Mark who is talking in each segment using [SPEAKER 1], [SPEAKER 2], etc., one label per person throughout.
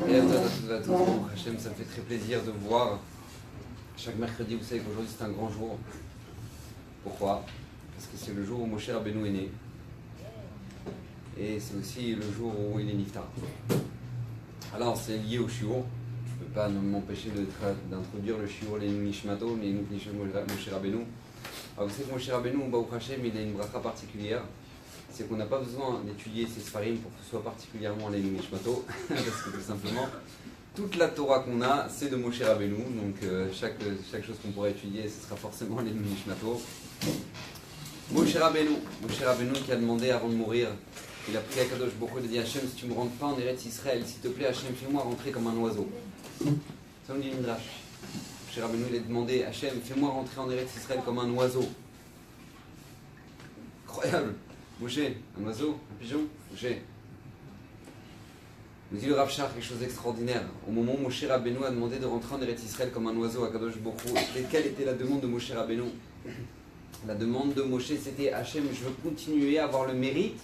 [SPEAKER 1] Et à tous, Hachem, ça me fait très plaisir de vous voir. Chaque mercredi, vous savez qu'aujourd'hui c'est un grand jour. Pourquoi? Parce que c'est le jour où Moshe Rabbeinu est né. Et c'est aussi le jour où il est niftar. Alors c'est lié au shiur. Je ne peux pas m'empêcher d'introduire le shiur, les Nishmato, les Moshe Rabbeinu. Alors vous savez que Moshe Rabbeinu, Baruch Hashem, il a une bracha particulière. C'est qu'on n'a pas besoin d'étudier ces sfarim pour que ce soit particulièrement les Nishmato. Parce que tout simplement, toute la Torah qu'on a, c'est de Moshe Rabbeinu. Donc chaque chose qu'on pourrait étudier, ce sera forcément les Nishmato. Moshe Rabbeinu qui a demandé avant de mourir, il a prié à Kadosh Baruch Hu, il a dit Hachem, si tu ne me rentres pas en Eretz Israël, s'il te plaît Hachem, fais-moi rentrer comme un oiseau. Ça nous dit Midrash. Moshe Rabbeinu il a demandé Hachem, fais-moi rentrer en Eretz Israël comme un oiseau. Incroyable. Moshe, un oiseau, un pigeon, Moshe. Nous dit le Rav Shach quelque chose d'extraordinaire. Au moment où Moshe Rabbeinu a demandé de rentrer en Eretz Israël comme un oiseau à Kadosh Baruch Hu, quelle était la demande de Moshe Rabbeinu? La demande de Moshe c'était Hachem, je veux continuer à avoir le mérite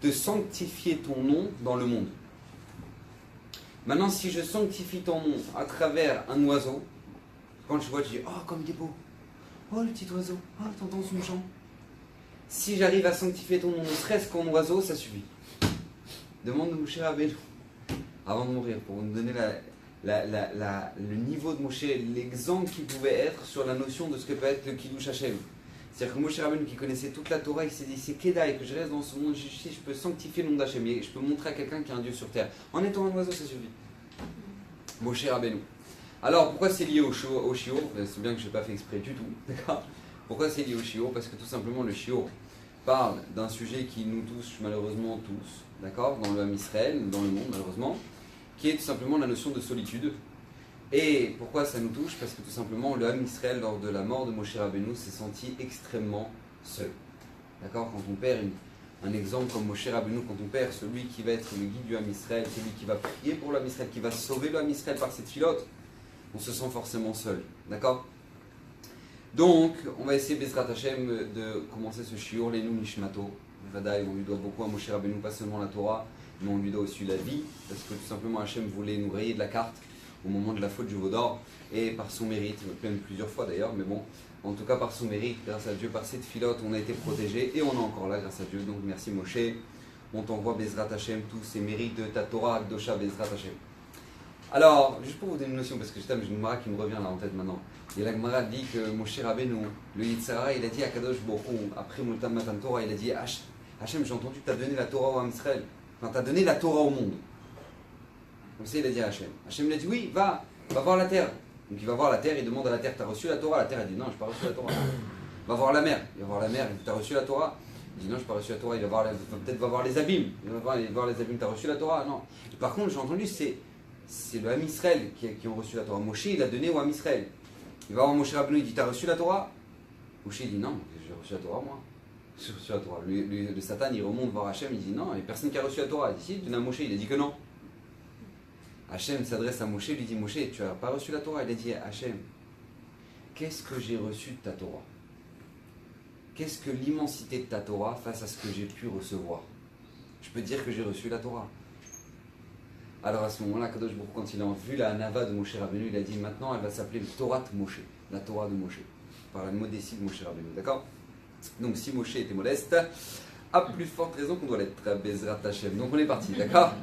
[SPEAKER 1] de sanctifier ton nom dans le monde. Maintenant, si je sanctifie ton nom à travers un oiseau, quand je vois, je dis oh, comme il est beau, oh, le petit oiseau, oh, t'entends son chant. Si j'arrive à sanctifier ton nom, ne serait-ce qu'en oiseau, ça suffit. Demande de Moshe Rabbeinu avant de mourir, pour nous donner le niveau de Moshe, l'exemple qu'il pouvait être sur la notion de ce que peut être le Kiddush Hashem. C'est-à-dire que Moshe Rabbeinu qui connaissait toute la Torah, il s'est dit c'est Kedaï, que je reste dans ce monde, si je peux sanctifier le nom d'Hachem, et je peux montrer à quelqu'un qu'il y a un Dieu sur terre. En étant un oiseau, ça suffit. Moshe Rabbeinu. Alors pourquoi c'est lié au shiur? C'est bien que je n'ai pas fait exprès du tout, d'accord? Pourquoi c'est lié au shiur? Parce que tout simplement le shiur parle d'un sujet qui nous touche malheureusement tous, d'accord? Dans le Ham Israël, dans le monde malheureusement, qui est tout simplement la notion de solitude. Et pourquoi ça nous touche? Parce que tout simplement le Ham Israël, lors de la mort de Moshe Rabbeinu, s'est senti extrêmement seul. D'accord? Quand on perd un exemple comme Moshe Rabbeinu, quand on perd celui qui va être le guide du Ham Israël, celui qui va prier pour le Ham Israël, qui va sauver le Ham Israël par cette filote, on se sent forcément seul. D'accord? Donc, on va essayer, Bezrat Hashem, de commencer ce shiur, les Nishmato. Vadaï, on lui doit beaucoup à Moshe Rabbeinu, pas seulement la Torah, mais on lui doit aussi la vie, parce que tout simplement Hachem voulait nous rayer de la carte au moment de la faute du veau d'or, et par son mérite, même plusieurs fois d'ailleurs, mais bon, en tout cas par son mérite, grâce à Dieu, par cette filote, on a été protégé, et on est encore là grâce à Dieu, donc merci Moshe, on t'envoie Bezrat Hashem, tous ces mérites de ta Torah, Akdosha, Bezrat Hashem. Alors, juste pour vous donner une notion, parce que j'ai une Gemara qui me revient là en tête maintenant, et la Gemara dit que Moshe Rabbeinu, le Yitzhara, il a dit à Kadosh Baruch Hu, après Multam Matan Torah, il a dit Hachem, j'ai entendu que tu as donné la Torah au Ham Israël, enfin tu as donné la Torah au monde. Comme ça, il a dit à Hachem. Hachem lui a dit oui, va voir la terre. Donc il va voir la terre, il demande à la terre, t'as reçu la Torah? La terre, elle dit non, je n'ai pas reçu la Torah. Va voir la mer, il va voir la mer, il dit t'as reçu la Torah? Il dit non, je n'ai pas reçu la Torah. Il va peut-être voir les abîmes, il va voir les abîmes, t'as reçu la Torah? Non. Et par contre, j'ai entendu, c'est le Ham Israël qui ont reçu la Torah. Moshe, il a donné au Ham Israël. Il va voir Moshe Rabbeinu, il dit t'as reçu la Torah? Moshe, il dit non, j'ai reçu la Torah moi. J'ai reçu la Torah. Le Satan, il remonte voir Hachem, il dit non, il n'y a personne qui a reçu la Torah. Il dit si, il donne à Moshe, il a dit que non. Hachem s'adresse à Moshe, lui dit Moshe, tu n'as pas reçu la Torah? Il a dit Hachem, qu'est-ce que j'ai reçu de ta Torah? Qu'est-ce que l'immensité de ta Torah face à ce que j'ai pu recevoir? Je peux dire que j'ai reçu la Torah. Alors à ce moment-là, Kadosh Baruch Hu, quand il a vu la Hanava de Moshe Rabbeinu, il a dit maintenant elle va s'appeler le Torah de Moshe, la Torah de Moshe, par la modestie de Moshe Rabbeinu, d'accord? Donc si Moshe était modeste, à plus forte raison qu'on doit l'être, Bezrat Hashem. Donc on est parti, d'accord?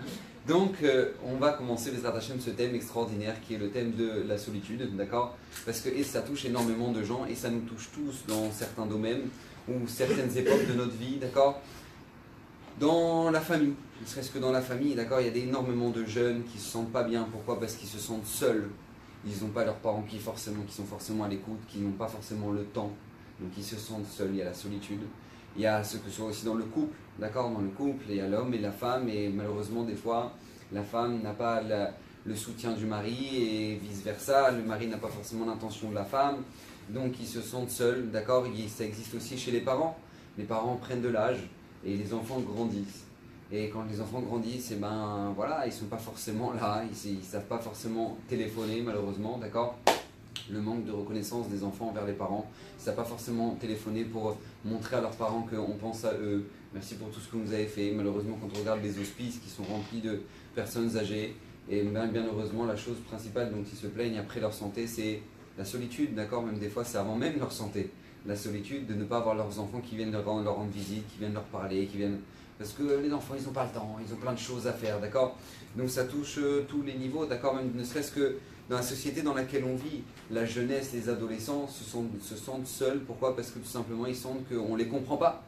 [SPEAKER 1] Donc on va commencer Bezrat Hashem ce thème extraordinaire qui est le thème de la solitude, d'accord? Parce que ça touche énormément de gens et ça nous touche tous dans certains domaines ou certaines époques de notre vie, d'accord? Dans la famille, ne serait-ce que dans la famille, d'accord, il y a énormément de jeunes qui ne se sentent pas bien. Pourquoi? Parce qu'ils se sentent seuls. Ils n'ont pas leurs parents qui sont forcément à l'écoute, qui n'ont pas forcément le temps. Donc ils se sentent seuls, il y a la solitude. Il y a ce que ce soit aussi dans le couple, d'accord? Dans le couple, il y a l'homme et la femme, et malheureusement, des fois, la femme n'a pas le soutien du mari, et vice-versa. Le mari n'a pas forcément l'intention de la femme. Donc ils se sentent seuls, d'accord? Ça existe aussi chez les parents. Les parents prennent de l'âge. Et les enfants grandissent. Et quand les enfants grandissent, et voilà, ils ne sont pas forcément là, ils ne savent pas forcément téléphoner malheureusement, d'accord? le manque de reconnaissance des enfants envers les parents. Ils ne savent pas forcément téléphoner pour montrer à leurs parents qu'on pense à eux. Merci pour tout ce que vous avez fait. Malheureusement, quand on regarde les hospices qui sont remplis de personnes âgées, et bien heureusement, la chose principale dont ils se plaignent après leur santé, c'est la solitude, d'accord? Même des fois, c'est avant même leur santé. La solitude de ne pas avoir leurs enfants qui viennent leur rendre visite, qui viennent leur parler, qui viennent... Parce que les enfants, ils n'ont pas le temps, ils ont plein de choses à faire, d'accord? Donc ça touche tous les niveaux, d'accord? Même ne serait-ce que dans la société dans laquelle on vit, la jeunesse, les adolescents se sentent seuls. Pourquoi? Parce que tout simplement, ils sentent qu'on ne les comprend pas.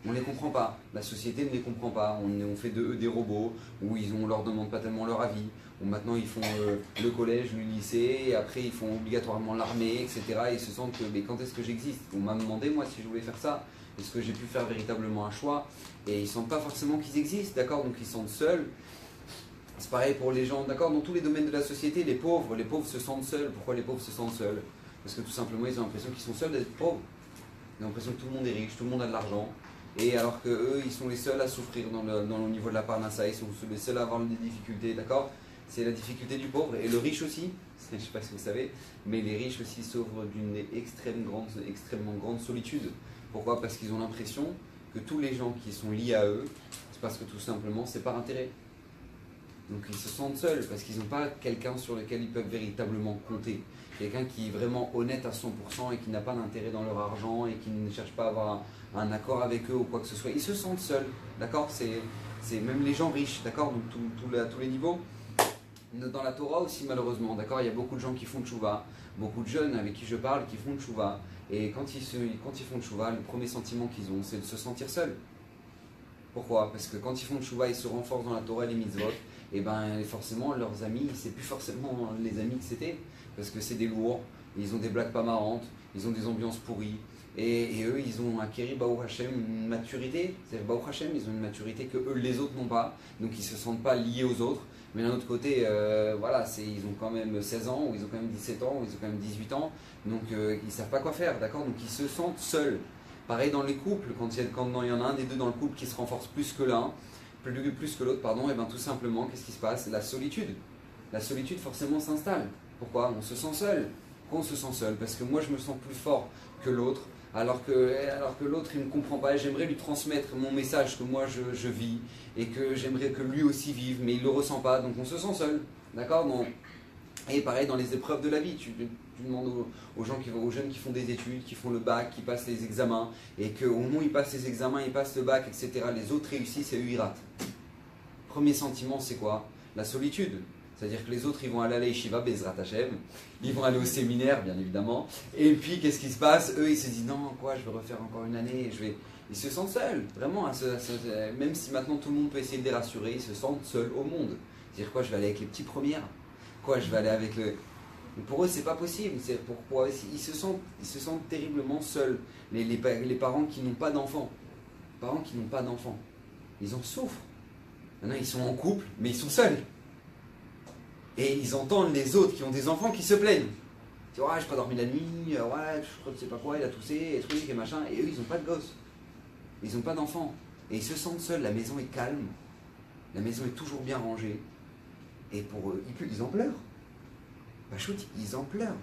[SPEAKER 1] On ne les comprend pas. La société ne les comprend pas. On fait de eux des robots, où on ne leur demande pas tellement leur avis. Où maintenant, ils font le collège, le lycée, et après, ils font obligatoirement l'armée, etc. Et ils se sentent que, mais quand est-ce que j'existe? On m'a demandé, moi, si je voulais faire ça. Est-ce que j'ai pu faire véritablement un choix? Et ils ne sentent pas forcément qu'ils existent, d'accord? Donc ils se sentent seuls. C'est pareil pour les gens, d'accord? Dans tous les domaines de la société, les pauvres se sentent seuls. Pourquoi les pauvres se sentent seuls? Parce que tout simplement, ils ont l'impression qu'ils sont seuls d'être pauvres. Ils ont l'impression que tout le monde est riche, tout le monde a de l'argent. Et alors qu'eux, ils sont les seuls à souffrir dans le niveau de la parnassa, ils sont les seuls à avoir des difficultés, d'accord? C'est la difficulté du pauvre. Et le riche aussi, je ne sais pas si vous savez, mais les riches aussi souffrent d'une extrêmement grande solitude. Pourquoi? Parce qu'ils ont l'impression que tous les gens qui sont liés à eux, c'est parce que tout simplement, c'est par intérêt. Donc ils se sentent seuls parce qu'ils n'ont pas quelqu'un sur lequel ils peuvent véritablement compter. Quelqu'un qui est vraiment honnête à 100% et qui n'a pas d'intérêt dans leur argent et qui ne cherche pas à avoir un accord avec eux ou quoi que ce soit. Ils se sentent seuls, d'accord? C'est même les gens riches, d'accord? Donc à tous les niveaux. Dans la Torah aussi, malheureusement, d'accord? Il y a beaucoup de gens qui font tchouva, beaucoup de jeunes avec qui je parle qui font tchouva. Et quand ils font tchouva, le premier sentiment qu'ils ont, c'est de se sentir seuls. Pourquoi? Parce que quand ils font tchouva, ils se renforcent dans la Torah et les mitzvot. Et ben forcément, leurs amis, c'est plus forcément les amis que c'était. Parce que c'est des lourds, ils ont des blagues pas marrantes, ils ont des ambiances pourries. Et eux, ils ont acquis, Baruch Hashem, une maturité. C'est-à-dire, Baruch Hashem, ils ont une maturité que eux, les autres n'ont pas. Donc, ils ne se sentent pas liés aux autres. Mais d'un autre côté, voilà, ils ont quand même 16 ans, ou ils ont quand même 17 ans, ou ils ont quand même 18 ans. Donc, ils ne savent pas quoi faire, d'accord? Donc, ils se sentent seuls. Pareil dans les couples, quand il y en a un des deux dans le couple qui se renforce plus que l'un, plus que l'autre, pardon, et bien tout simplement, qu'est-ce qui se passe? La solitude. La solitude, forcément, s'installe. Pourquoi? On se sent seul. Pourquoi on se sent seul? Parce que moi, je me sens plus fort que l'autre. Alors que l'autre, il ne me comprend pas, et j'aimerais lui transmettre mon message que moi je vis, et que j'aimerais que lui aussi vive, mais il ne le ressent pas, donc on se sent seul, d'accord? Et pareil dans les épreuves de la vie, tu demandes aux jeunes qui font des études, qui font le bac, qui passent les examens, et qu'au moment où ils passent les examens, ils passent le bac, etc., les autres réussissent et eux ils ratent. Premier sentiment, c'est quoi? La solitude. C'est-à-dire que les autres, ils vont aller à l'Yeshiva, Bezrat Hashem, ils vont aller au séminaire, bien évidemment, et puis qu'est-ce qui se passe? Eux, ils se disent, non, quoi, je vais refaire encore une année, Ils se sentent seuls, vraiment, même si maintenant tout le monde peut essayer de les rassurer, ils se sentent seuls au monde. C'est-à-dire quoi, je vais aller avec les petits premières? Quoi, je vais aller avec le... Pour eux, c'est pas possible, pourquoi ils se sentent terriblement seuls, les parents qui n'ont pas d'enfants. Parents qui n'ont pas d'enfants, ils en souffrent. Maintenant, ils sont en couple, mais ils sont seuls. Et ils entendent les autres qui ont des enfants qui se plaignent. Ils disent, ouais, j'ai pas dormi la nuit, ouais, je crois que je sais pas quoi, il a toussé, et trucs et machin. Et eux, ils n'ont pas de gosses. Ils n'ont pas d'enfants. Et ils se sentent seuls. La maison est calme. La maison est toujours bien rangée. Et pour eux, ils en pleurent. Bah, chouette, ils en pleurent.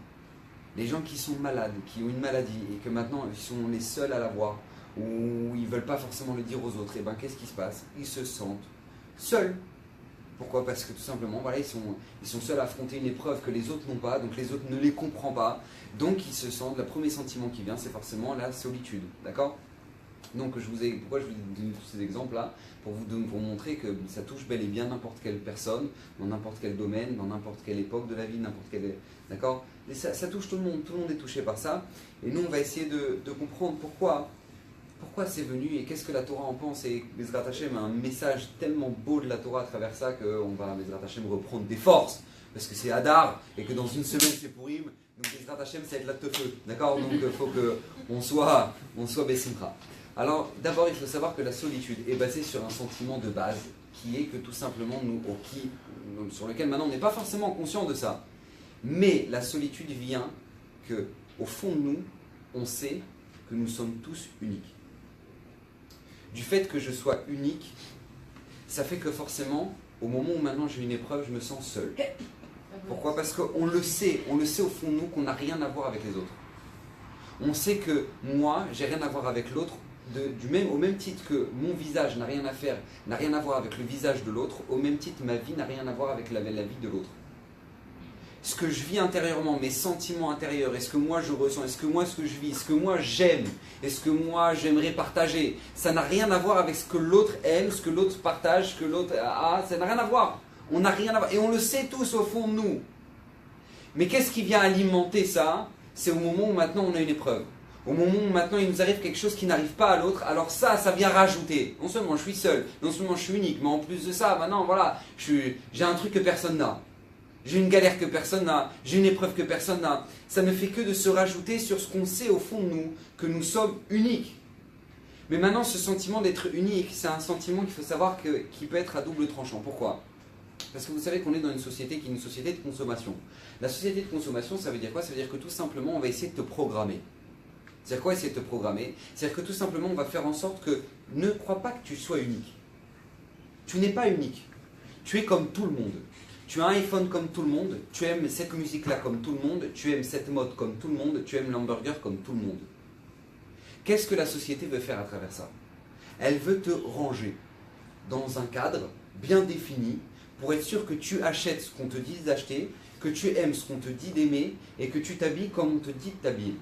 [SPEAKER 1] Les gens qui sont malades, qui ont une maladie, et que maintenant, ils sont les seuls à l'avoir, ou ils ne veulent pas forcément le dire aux autres, et ben qu'est-ce qui se passe? Ils se sentent seuls. Pourquoi? Parce que tout simplement, voilà, ils sont seuls à affronter une épreuve que les autres n'ont pas, donc les autres ne les comprennent pas. Donc ils se sentent, le premier sentiment qui vient, c'est forcément la solitude. D'accord? Donc pourquoi je vous donne tous ces exemples-là? Pour vous montrer que ça touche bel et bien n'importe quelle personne, dans n'importe quel domaine, dans n'importe quelle époque de la vie, n'importe quelle... D'accord? Et ça touche tout le monde est touché par ça. Et nous, on va essayer de comprendre pourquoi c'est venu et qu'est-ce que la Torah en pense. Et Bezrat Hashem a un message tellement beau de la Torah à travers ça qu'on va, Bezrat Hashem, reprendre des forces. Parce que c'est Hadar et que dans une semaine c'est Purim. Donc Bezrat Hashem, ça va être la teufeu. D'accord? Donc il faut qu'on soit Bessimcha. Alors d'abord, il faut savoir que la solitude est basée sur un sentiment de base qui est que tout simplement sur lequel maintenant on n'est pas forcément conscient de ça. Mais la solitude vient que, au fond de nous, on sait que nous sommes tous uniques. Du fait que je sois unique, ça fait que forcément, au moment où maintenant j'ai une épreuve, je me sens seul. Pourquoi? Parce qu'on le sait au fond de nous qu'on n'a rien à voir avec les autres. On sait que moi, j'ai rien à voir avec l'autre, au même titre que mon visage n'a rien à voir avec le visage de l'autre, au même titre ma vie n'a rien à voir avec la vie de l'autre. Ce que je vis intérieurement, mes sentiments intérieurs, est-ce que moi je ressens, est-ce que moi ce que je vis, ce que moi j'aime, est-ce que moi j'aimerais partager, ça n'a rien à voir avec ce que l'autre aime, ce que l'autre partage, ce que l'autre a, ça n'a rien à voir. On n'a rien à voir. Et on le sait tous au fond de nous. Mais qu'est-ce qui vient alimenter ça? C'est au moment où maintenant on a une épreuve. Au moment où maintenant il nous arrive quelque chose qui n'arrive pas à l'autre, alors ça vient rajouter. Non seulement je suis seul, non seulement je suis unique, mais en plus de ça, maintenant voilà, j'ai un truc que personne n'a. J'ai une galère que personne n'a, j'ai une épreuve que personne n'a. Ça ne fait que de se rajouter sur ce qu'on sait au fond de nous, que nous sommes uniques. Mais maintenant, ce sentiment d'être unique, c'est un sentiment qu'il faut savoir qui peut être à double tranchant. Pourquoi? Parce que vous savez qu'on est dans une société qui est une société de consommation. La société de consommation, ça veut dire quoi? Ça veut dire que tout simplement, on va essayer de te programmer. C'est-à-dire quoi essayer de te programmer? C'est-à-dire que tout simplement, on va faire en sorte que ne crois pas que tu sois unique. Tu n'es pas unique. Tu es comme tout le monde. Tu as un iPhone comme tout le monde, tu aimes cette musique-là comme tout le monde, tu aimes cette mode comme tout le monde, tu aimes l'hamburger comme tout le monde. Qu'est-ce que la société veut faire à travers ça? Elle veut te ranger dans un cadre bien défini pour être sûr que tu achètes ce qu'on te dit d'acheter, que tu aimes ce qu'on te dit d'aimer et que tu t'habilles comme on te dit de t'habiller.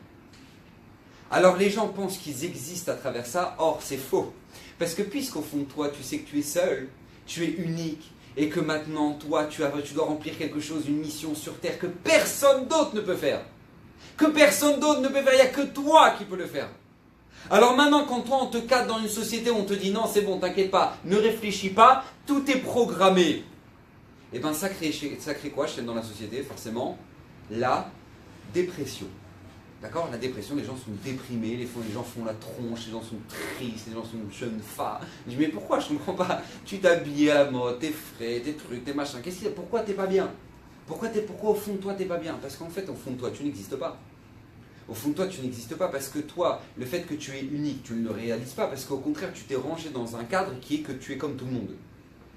[SPEAKER 1] Alors les gens pensent qu'ils existent à travers ça, or c'est faux. Parce que puisqu'au fond de toi, tu sais que tu es seul, tu es unique, et que maintenant, toi, tu dois remplir quelque chose, une mission sur Terre que personne d'autre ne peut faire. Que personne d'autre ne peut faire, il n'y a que toi qui peux le faire. Alors maintenant, quand toi, on te cadre dans une société où on te dit non, c'est bon, t'inquiète pas, ne réfléchis pas, tout est programmé. Et bien ça crée quoi dans la société? Forcément, la dépression. D'accord? La dépression, les gens sont déprimés, les gens font la tronche, les gens sont tristes, les gens sont jeunes fa. Je dis mais pourquoi? Je comprends pas. Tu t'habilles à la mode, t'es frais, tes trucs, tes machins. Pourquoi t'es pas bien? Pourquoi au fond de toi t'es pas bien? Parce qu'en fait, au fond de toi, tu n'existes pas. Au fond de toi, tu n'existes pas parce que toi, le fait que tu es unique, tu ne le réalises pas parce qu'au contraire, tu t'es rangé dans un cadre qui est que tu es comme tout le monde.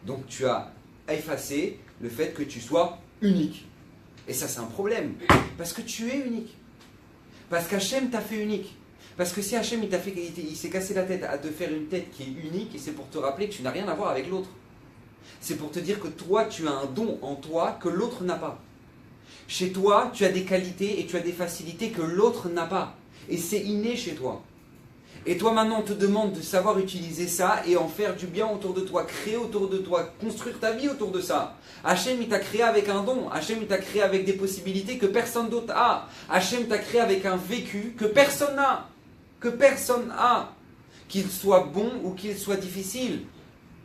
[SPEAKER 1] Donc tu as effacé le fait que tu sois unique. Et ça, c'est un problème. Parce que tu es unique. Parce qu'Hachem t'a fait unique. Parce que si Hachem il s'est cassé la tête à te faire une tête qui est unique, et c'est pour te rappeler que tu n'as rien à voir avec l'autre. C'est pour te dire que toi, tu as un don en toi que l'autre n'a pas. Chez toi, tu as des qualités et tu as des facilités que l'autre n'a pas. Et c'est inné chez toi. Et toi maintenant, on te demande de savoir utiliser ça et en faire du bien autour de toi, créer autour de toi, construire ta vie autour de ça. Hachem, il t'a créé avec un don. Hachem, il t'a créé avec des possibilités que personne d'autre a. Hachem t'a créé avec un vécu que personne n'a. Que personne n'a. Qu'il soit bon ou qu'il soit difficile.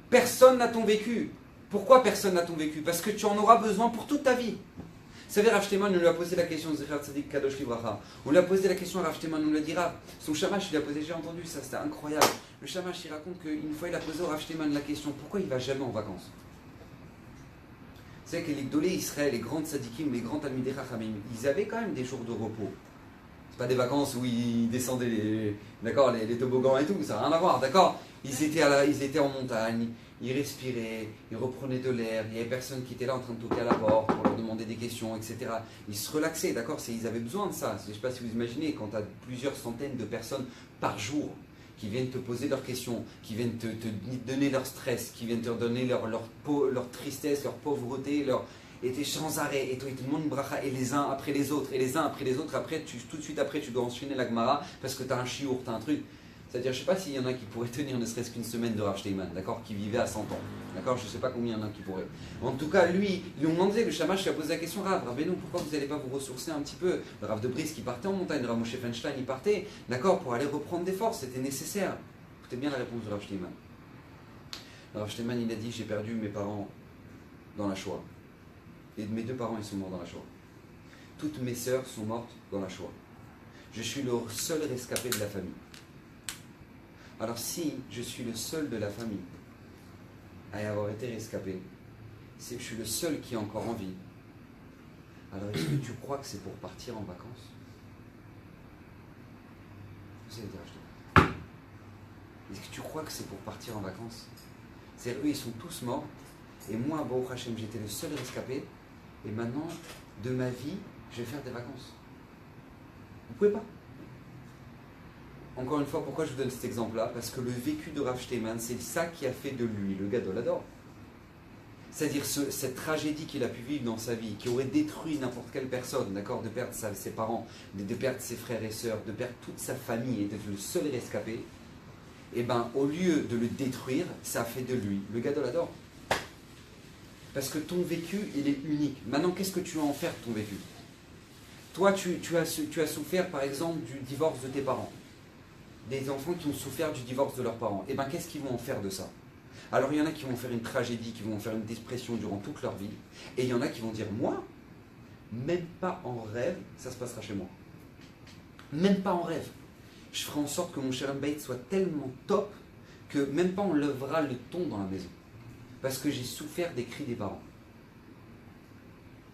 [SPEAKER 1] Personne n'a ton vécu. Pourquoi personne n'a ton vécu? Parce que tu en auras besoin pour toute ta vie. Vous savez, Rav Shteman, on lui a posé la question, Zechar Tzadik Kadosh Livracha. On lui a posé la question à Rav Shteman, on lui a dit, Rav, son shamash, il a posé, j'ai entendu ça, c'était incroyable. Le shamash, il raconte qu'une fois, il a posé au Rav Shteman la question, pourquoi il ne va jamais en vacances? Vous savez que les Gdolé Israël, les grands tzadikim, les grands talmidei chachamim, ils avaient quand même des jours de repos. C'est pas des vacances où ils descendaient les toboggans et tout, ça n'a rien à voir, d'accord? Ils étaient en montagne, ils respiraient, ils reprenaient de l'air, il n'y avait personne qui était là en train de toquer à la porte pour leur demander des questions, etc. Ils se relaxaient, d'accord? Ils avaient besoin de ça. Je ne sais pas si vous imaginez, quand tu as plusieurs centaines de personnes par jour qui viennent te poser leurs questions, qui viennent te donner leur stress, qui viennent te donner leur tristesse, leur pauvreté, et t'es sans arrêt, et toi ils te demandent une bracha, et les uns après les autres, après, tout de suite après tu dois enchaîner la Gemara parce que tu as un chiour, tu as un truc. C'est-à-dire, je ne sais pas s'il y en a qui pourraient tenir ne serait-ce qu'une semaine de Rav Shteiman, d'accord, qui vivait à 100 ans, d'accord, je ne sais pas combien il y en a qui pourraient. En tout cas, lui, ils lui ont demandé, le shamash lui a posé la question, Rav Benou, pourquoi vous n'allez pas vous ressourcer un petit peu? Le Rav de Brisk, il partait en montagne, le Rav Moshe Feinstein, il partait, d'accord, pour aller reprendre des forces, c'était nécessaire. Écoutez bien la réponse de Rav Shteiman. Le Rav Shteiman, il a dit, j'ai perdu mes parents dans la Shoah. Et mes deux parents, ils sont morts dans la Shoah. Toutes mes sœurs sont mortes dans la Shoah. Je suis le seul rescapé de la famille. Alors si je suis le seul de la famille à y avoir été rescapé, c'est que je suis le seul qui est encore en vie. Alors est-ce que tu crois que c'est pour partir en vacances? Vous allez dire, est-ce que tu crois que c'est pour partir en vacances? C'est-à-dire eux ils sont tous morts, et moi, Baruch Hashem, j'étais le seul rescapé, et maintenant, de ma vie, je vais faire des vacances. Vous pouvez pas. Encore une fois, pourquoi je vous donne cet exemple-là? Parce que le vécu de Rav Steinman, c'est ça qui a fait de lui le Gadol Hador. C'est-à-dire cette tragédie qu'il a pu vivre dans sa vie, qui aurait détruit n'importe quelle personne, d'accord, de perdre ses parents, de perdre ses frères et sœurs, de perdre toute sa famille et d'être le seul rescapé, et bien au lieu de le détruire, ça a fait de lui le Gadol Hador. Parce que ton vécu, il est unique. Maintenant, qu'est-ce que tu vas en faire de ton vécu? Toi, tu as souffert par exemple du divorce de tes parents. Des enfants qui ont souffert du divorce de leurs parents. Et bien qu'est-ce qu'ils vont en faire de ça? Alors il y en a qui vont faire une tragédie, qui vont faire une dépression durant toute leur vie. Et il y en a qui vont dire, moi, même pas en rêve, ça se passera chez moi. Même pas en rêve. Je ferai en sorte que mon Shalom Bayit soit tellement top que même pas on lèvera le ton dans la maison. Parce que j'ai souffert des cris des parents.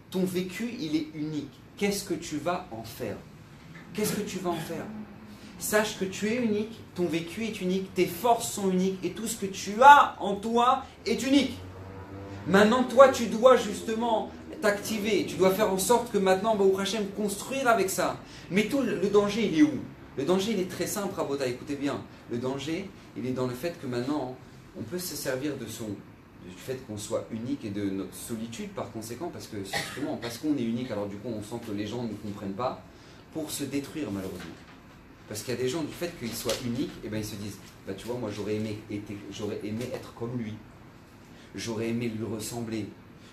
[SPEAKER 1] Ton vécu, il est unique. Qu'est-ce que tu vas en faire? Qu'est-ce que tu vas en faire? Sache que tu es unique, ton vécu est unique, tes forces sont uniques et tout ce que tu as en toi est unique. Maintenant, toi, tu dois justement t'activer, tu dois faire en sorte que maintenant, Baruch Hashem, construire avec ça. Mais tout le danger, il est où? Le danger, il est très simple, Rabota, écoutez bien. Le danger, il est dans le fait que maintenant, on peut se servir du fait qu'on soit unique et de notre solitude par conséquent, parce que justement, parce qu'on est unique, alors du coup, on sent que les gens ne comprennent pas, pour se détruire malheureusement. Parce qu'il y a des gens, du fait qu'ils soient uniques, et ben ils se disent, bah tu vois, moi j'aurais aimé être comme lui. J'aurais aimé lui ressembler.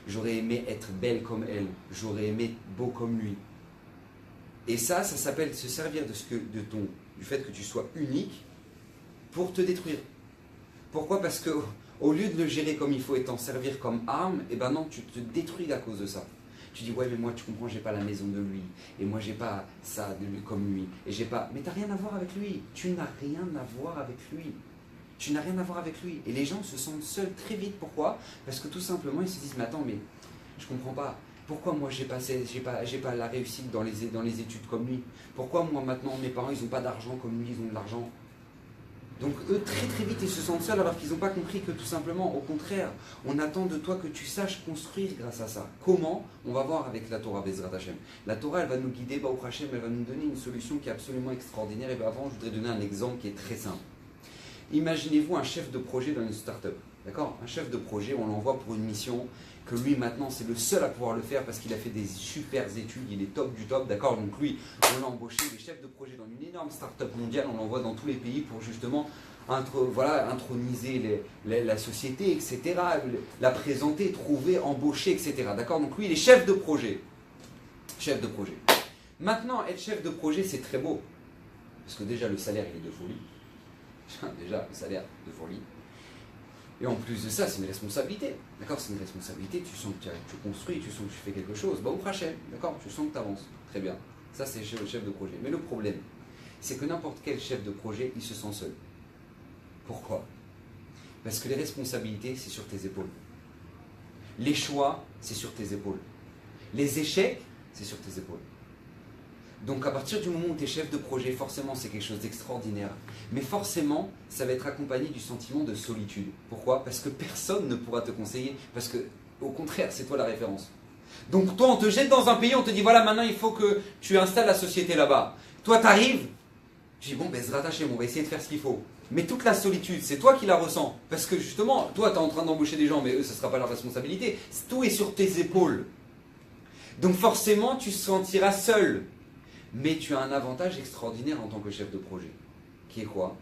[SPEAKER 1] J'aurais aimé être belle comme elle. J'aurais aimé beau comme lui. Et ça s'appelle se servir du fait que tu sois unique pour te détruire. Pourquoi? Parce que au lieu de le gérer comme il faut et t'en servir comme arme, et ben non, tu te détruis à cause de ça. Tu dis, ouais, mais moi, tu comprends, j'ai pas la maison de lui. Et moi, j'ai pas ça de lui comme lui. Et j'ai pas... Mais t'as rien à voir avec lui. Tu n'as rien à voir avec lui. Tu n'as rien à voir avec lui. Et les gens se sentent seuls très vite. Pourquoi? Parce que tout simplement, ils se disent, mais attends, mais je comprends pas. Pourquoi moi, j'ai pas la réussite dans les études comme lui? Pourquoi moi, maintenant, mes parents, ils n'ont pas d'argent comme lui, ils ont de l'argent? Donc eux, très très vite, ils se sentent seuls alors qu'ils n'ont pas compris que tout simplement, au contraire, on attend de toi que tu saches construire grâce à ça. Comment? On va voir avec la Torah, Bezrat Hashem. La Torah, elle va nous guider, Baruch Hashem, elle va nous donner une solution qui est absolument extraordinaire. Et bien avant, je voudrais donner un exemple qui est très simple. Imaginez-vous un chef de projet dans une start-up. D'accord? Un chef de projet, on l'envoie pour une mission, que lui maintenant c'est le seul à pouvoir le faire parce qu'il a fait des super études, il est top du top, d'accord? Donc lui, on l'a embauché, il est chef de projet dans une énorme start-up mondiale, on l'envoie dans tous les pays pour justement introniser la société, etc., la présenter, trouver, embaucher, etc. D'accord? Donc lui, il est chef de projet. Chef de projet. Maintenant, être chef de projet, c'est très beau. Parce que déjà, le salaire, il est de folie. Déjà, le salaire de folie. Et en plus de ça, c'est une responsabilité. D'accord? C'est une responsabilité, tu sens que tu construis, tu sens que tu fais quelque chose. Bah, au Hachem, d'accord? Tu sens que tu avances. Très bien. Ça, c'est le chef de projet. Mais le problème, c'est que n'importe quel chef de projet, il se sent seul. Pourquoi? Parce que les responsabilités, c'est sur tes épaules. Les choix, c'est sur tes épaules. Les échecs, c'est sur tes épaules. Donc à partir du moment où tu es chef de projet, forcément c'est quelque chose d'extraordinaire. Mais forcément, ça va être accompagné du sentiment de solitude. Pourquoi? Parce que personne ne pourra te conseiller. Parce que, au contraire, c'est toi la référence. Donc toi, on te jette dans un pays, on te dit voilà, maintenant il faut que tu installes la société là-bas. Toi, tu arrives, tu dis bon, ben Bezrat Hashem, on va essayer de faire ce qu'il faut. Mais toute la solitude, c'est toi qui la ressens. Parce que justement, toi, tu es en train d'embaucher des gens, mais eux, ce ne sera pas leur responsabilité. Tout est sur tes épaules. Donc forcément, tu te sentiras seul. Mais tu as un avantage extraordinaire en tant que chef de projet. Qui est quoi?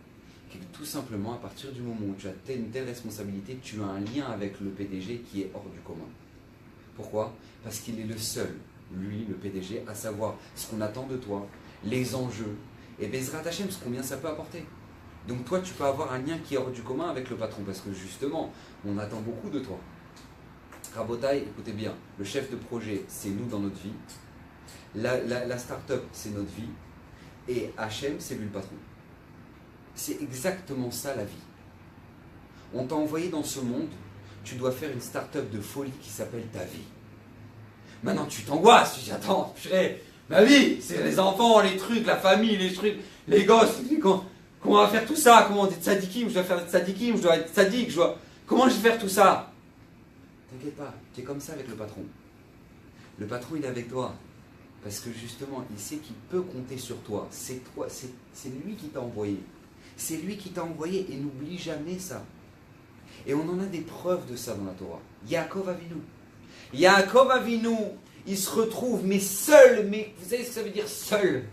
[SPEAKER 1] Qui est que tout simplement, à partir du moment où tu as une telle responsabilité, tu as un lien avec le PDG qui est hors du commun. Pourquoi? Parce qu'il est le seul, lui, le PDG, à savoir ce qu'on attend de toi, les enjeux, et Bezrat Hashem, ce combien ça peut apporter. Donc toi, tu peux avoir un lien qui est hors du commun avec le patron, parce que justement, on attend beaucoup de toi. Rabotai, écoutez bien, le chef de projet, c'est nous dans notre vie. La start-up, c'est notre vie. Et Hachem, c'est lui le patron. C'est exactement ça la vie. On t'a envoyé dans ce monde, tu dois faire une start-up de folie qui s'appelle ta vie. Maintenant, tu t'angoisses, tu dis, attends, ma vie, c'est les enfants, les trucs, la famille, les trucs, les gosses, comment on va faire tout ça? Comment être tzadikim, je dois faire tzadikim, je dois être tzadik, comment je vais faire tout ça? T'inquiète pas, tu es comme ça avec le patron. Le patron, il est avec toi. Parce que justement, il sait qu'il peut compter sur toi. C'est toi, c'est lui qui t'a envoyé. C'est lui qui t'a envoyé et n'oublie jamais ça. Et on en a des preuves de ça dans la Torah. Yaakov Avinu. Yaakov Avinu, il se retrouve, mais seul. Mais vous savez ce que ça veut dire seul?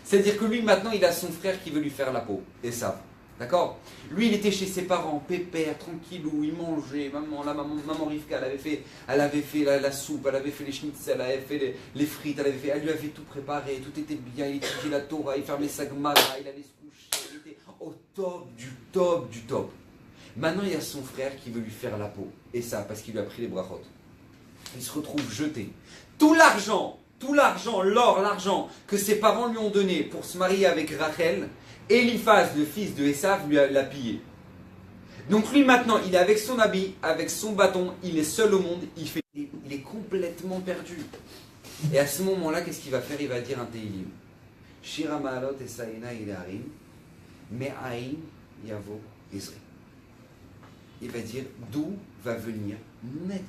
[SPEAKER 1] C'est-à-dire que lui, maintenant, il a son frère qui veut lui faire la peau. Et ça. D'accord? Lui, il était chez ses parents, pépère, tranquillou, il mangeait. Maman Rivka, elle avait fait la soupe, elle avait fait les schnitzel, elle avait fait les frites, elle lui avait tout préparé, tout était bien, il étudiait la Torah, il fermait sa Gemara, il allait se coucher, il était au top du top du top. Maintenant, il y a son frère qui veut lui faire la peau. Et ça, parce qu'il lui a pris les brachot. Il se retrouve jeté. Tout l'argent, l'or, l'argent que ses parents lui ont donné pour se marier avec Rachel, Eliphaz, le fils de Esav, lui l'a pillé. Donc lui maintenant, il est avec son habit, avec son bâton, il est seul au monde, il est complètement perdu. Et à ce moment-là, qu'est-ce qu'il va faire? Il va dire un Teilim. Shira Ma'alot Esaïna Ilarim, Me'aïn Yavo Ezri. Il va dire, d'où va venir mon aide?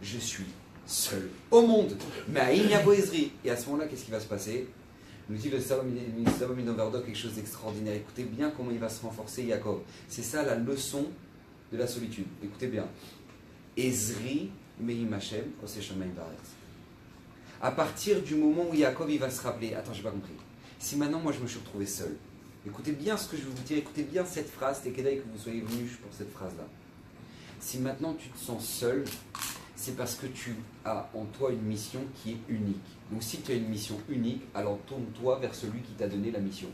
[SPEAKER 1] Je suis seul au monde. Me'aïn Yavo Ezri. Et à ce moment-là, qu'est-ce qui va se passer? Nous dit le Salomon Overdok quelque chose d'extraordinaire. Écoutez bien comment il va se renforcer Yaakov. C'est ça la leçon de la solitude. Écoutez bien. Ezri Meim Hashem Ose Shamayim Vaaretz. À partir du moment où Yaakov il va se rappeler, attends, j'ai pas compris. Si maintenant moi je me suis retrouvé seul, écoutez bien ce que je vais vous dire, écoutez bien cette phrase, c'est qu'Edaï que vous soyez venus pour cette phrase-là. Si maintenant tu te sens seul, c'est parce que tu as en toi une mission qui est unique. Donc si tu as une mission unique, alors tourne-toi vers celui qui t'a donné la mission.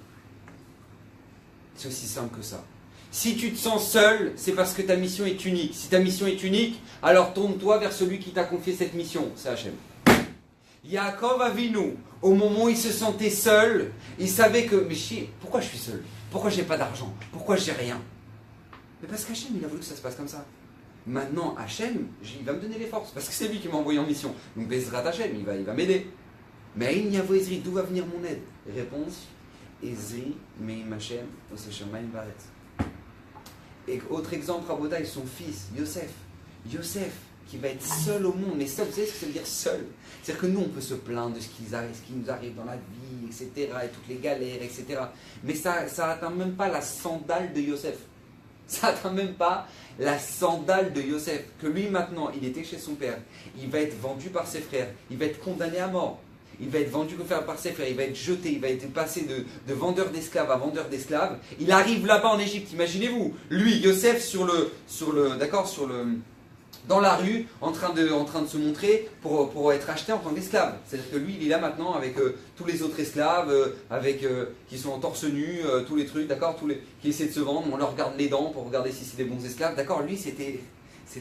[SPEAKER 1] C'est aussi simple que ça. Si tu te sens seul, c'est parce que ta mission est unique. Si ta mission est unique, alors tourne-toi vers celui qui t'a confié cette mission. C'est Hachem. Yaakov Avinu, au moment où il se sentait seul, il savait que, mais pourquoi je suis seul? Pourquoi j'ai pas d'argent? Pourquoi j'ai rien? Mais parce qu'Hachem, il a voulu que ça se passe comme ça. Maintenant, Hachem, il va me donner les forces, parce que c'est lui qui m'a envoyé en mission. Donc Bezrat Hachem, il va m'aider. Mais Aïn Yavo Ezri, d'où va venir mon aide? Réponse, Ezri, Meim Hashem, Ose Shamayim Vaaretz. Et autre exemple, Rabotai, son fils, Yosef. Yosef, qui va être seul au monde. Mais seul, vous savez ce que ça veut dire seul? C'est-à-dire que nous, on peut se plaindre de ce qui nous arrive dans la vie, etc., et toutes les galères, etc. Mais ça n'atteint même pas la sandale de Yosef. Ça n'atteint même pas la sandale de Yosef. Que lui, maintenant, il était chez son père. Il va être vendu par ses frères. Il va être condamné à mort. Il va être vendu par ses frères, il va être jeté, il va être passé de vendeur d'esclaves à vendeur d'esclaves. Il arrive là-bas en Égypte, imaginez-vous, lui, Yosef, dans la rue, en train de se montrer pour être acheté en tant qu'esclave. C'est-à-dire que lui, il est là maintenant avec tous les autres esclaves, qui sont en torse nu, tous les trucs, d'accord, qui essaient de se vendre, on leur regarde les dents pour regarder si c'est des bons esclaves, d'accord, lui, c'était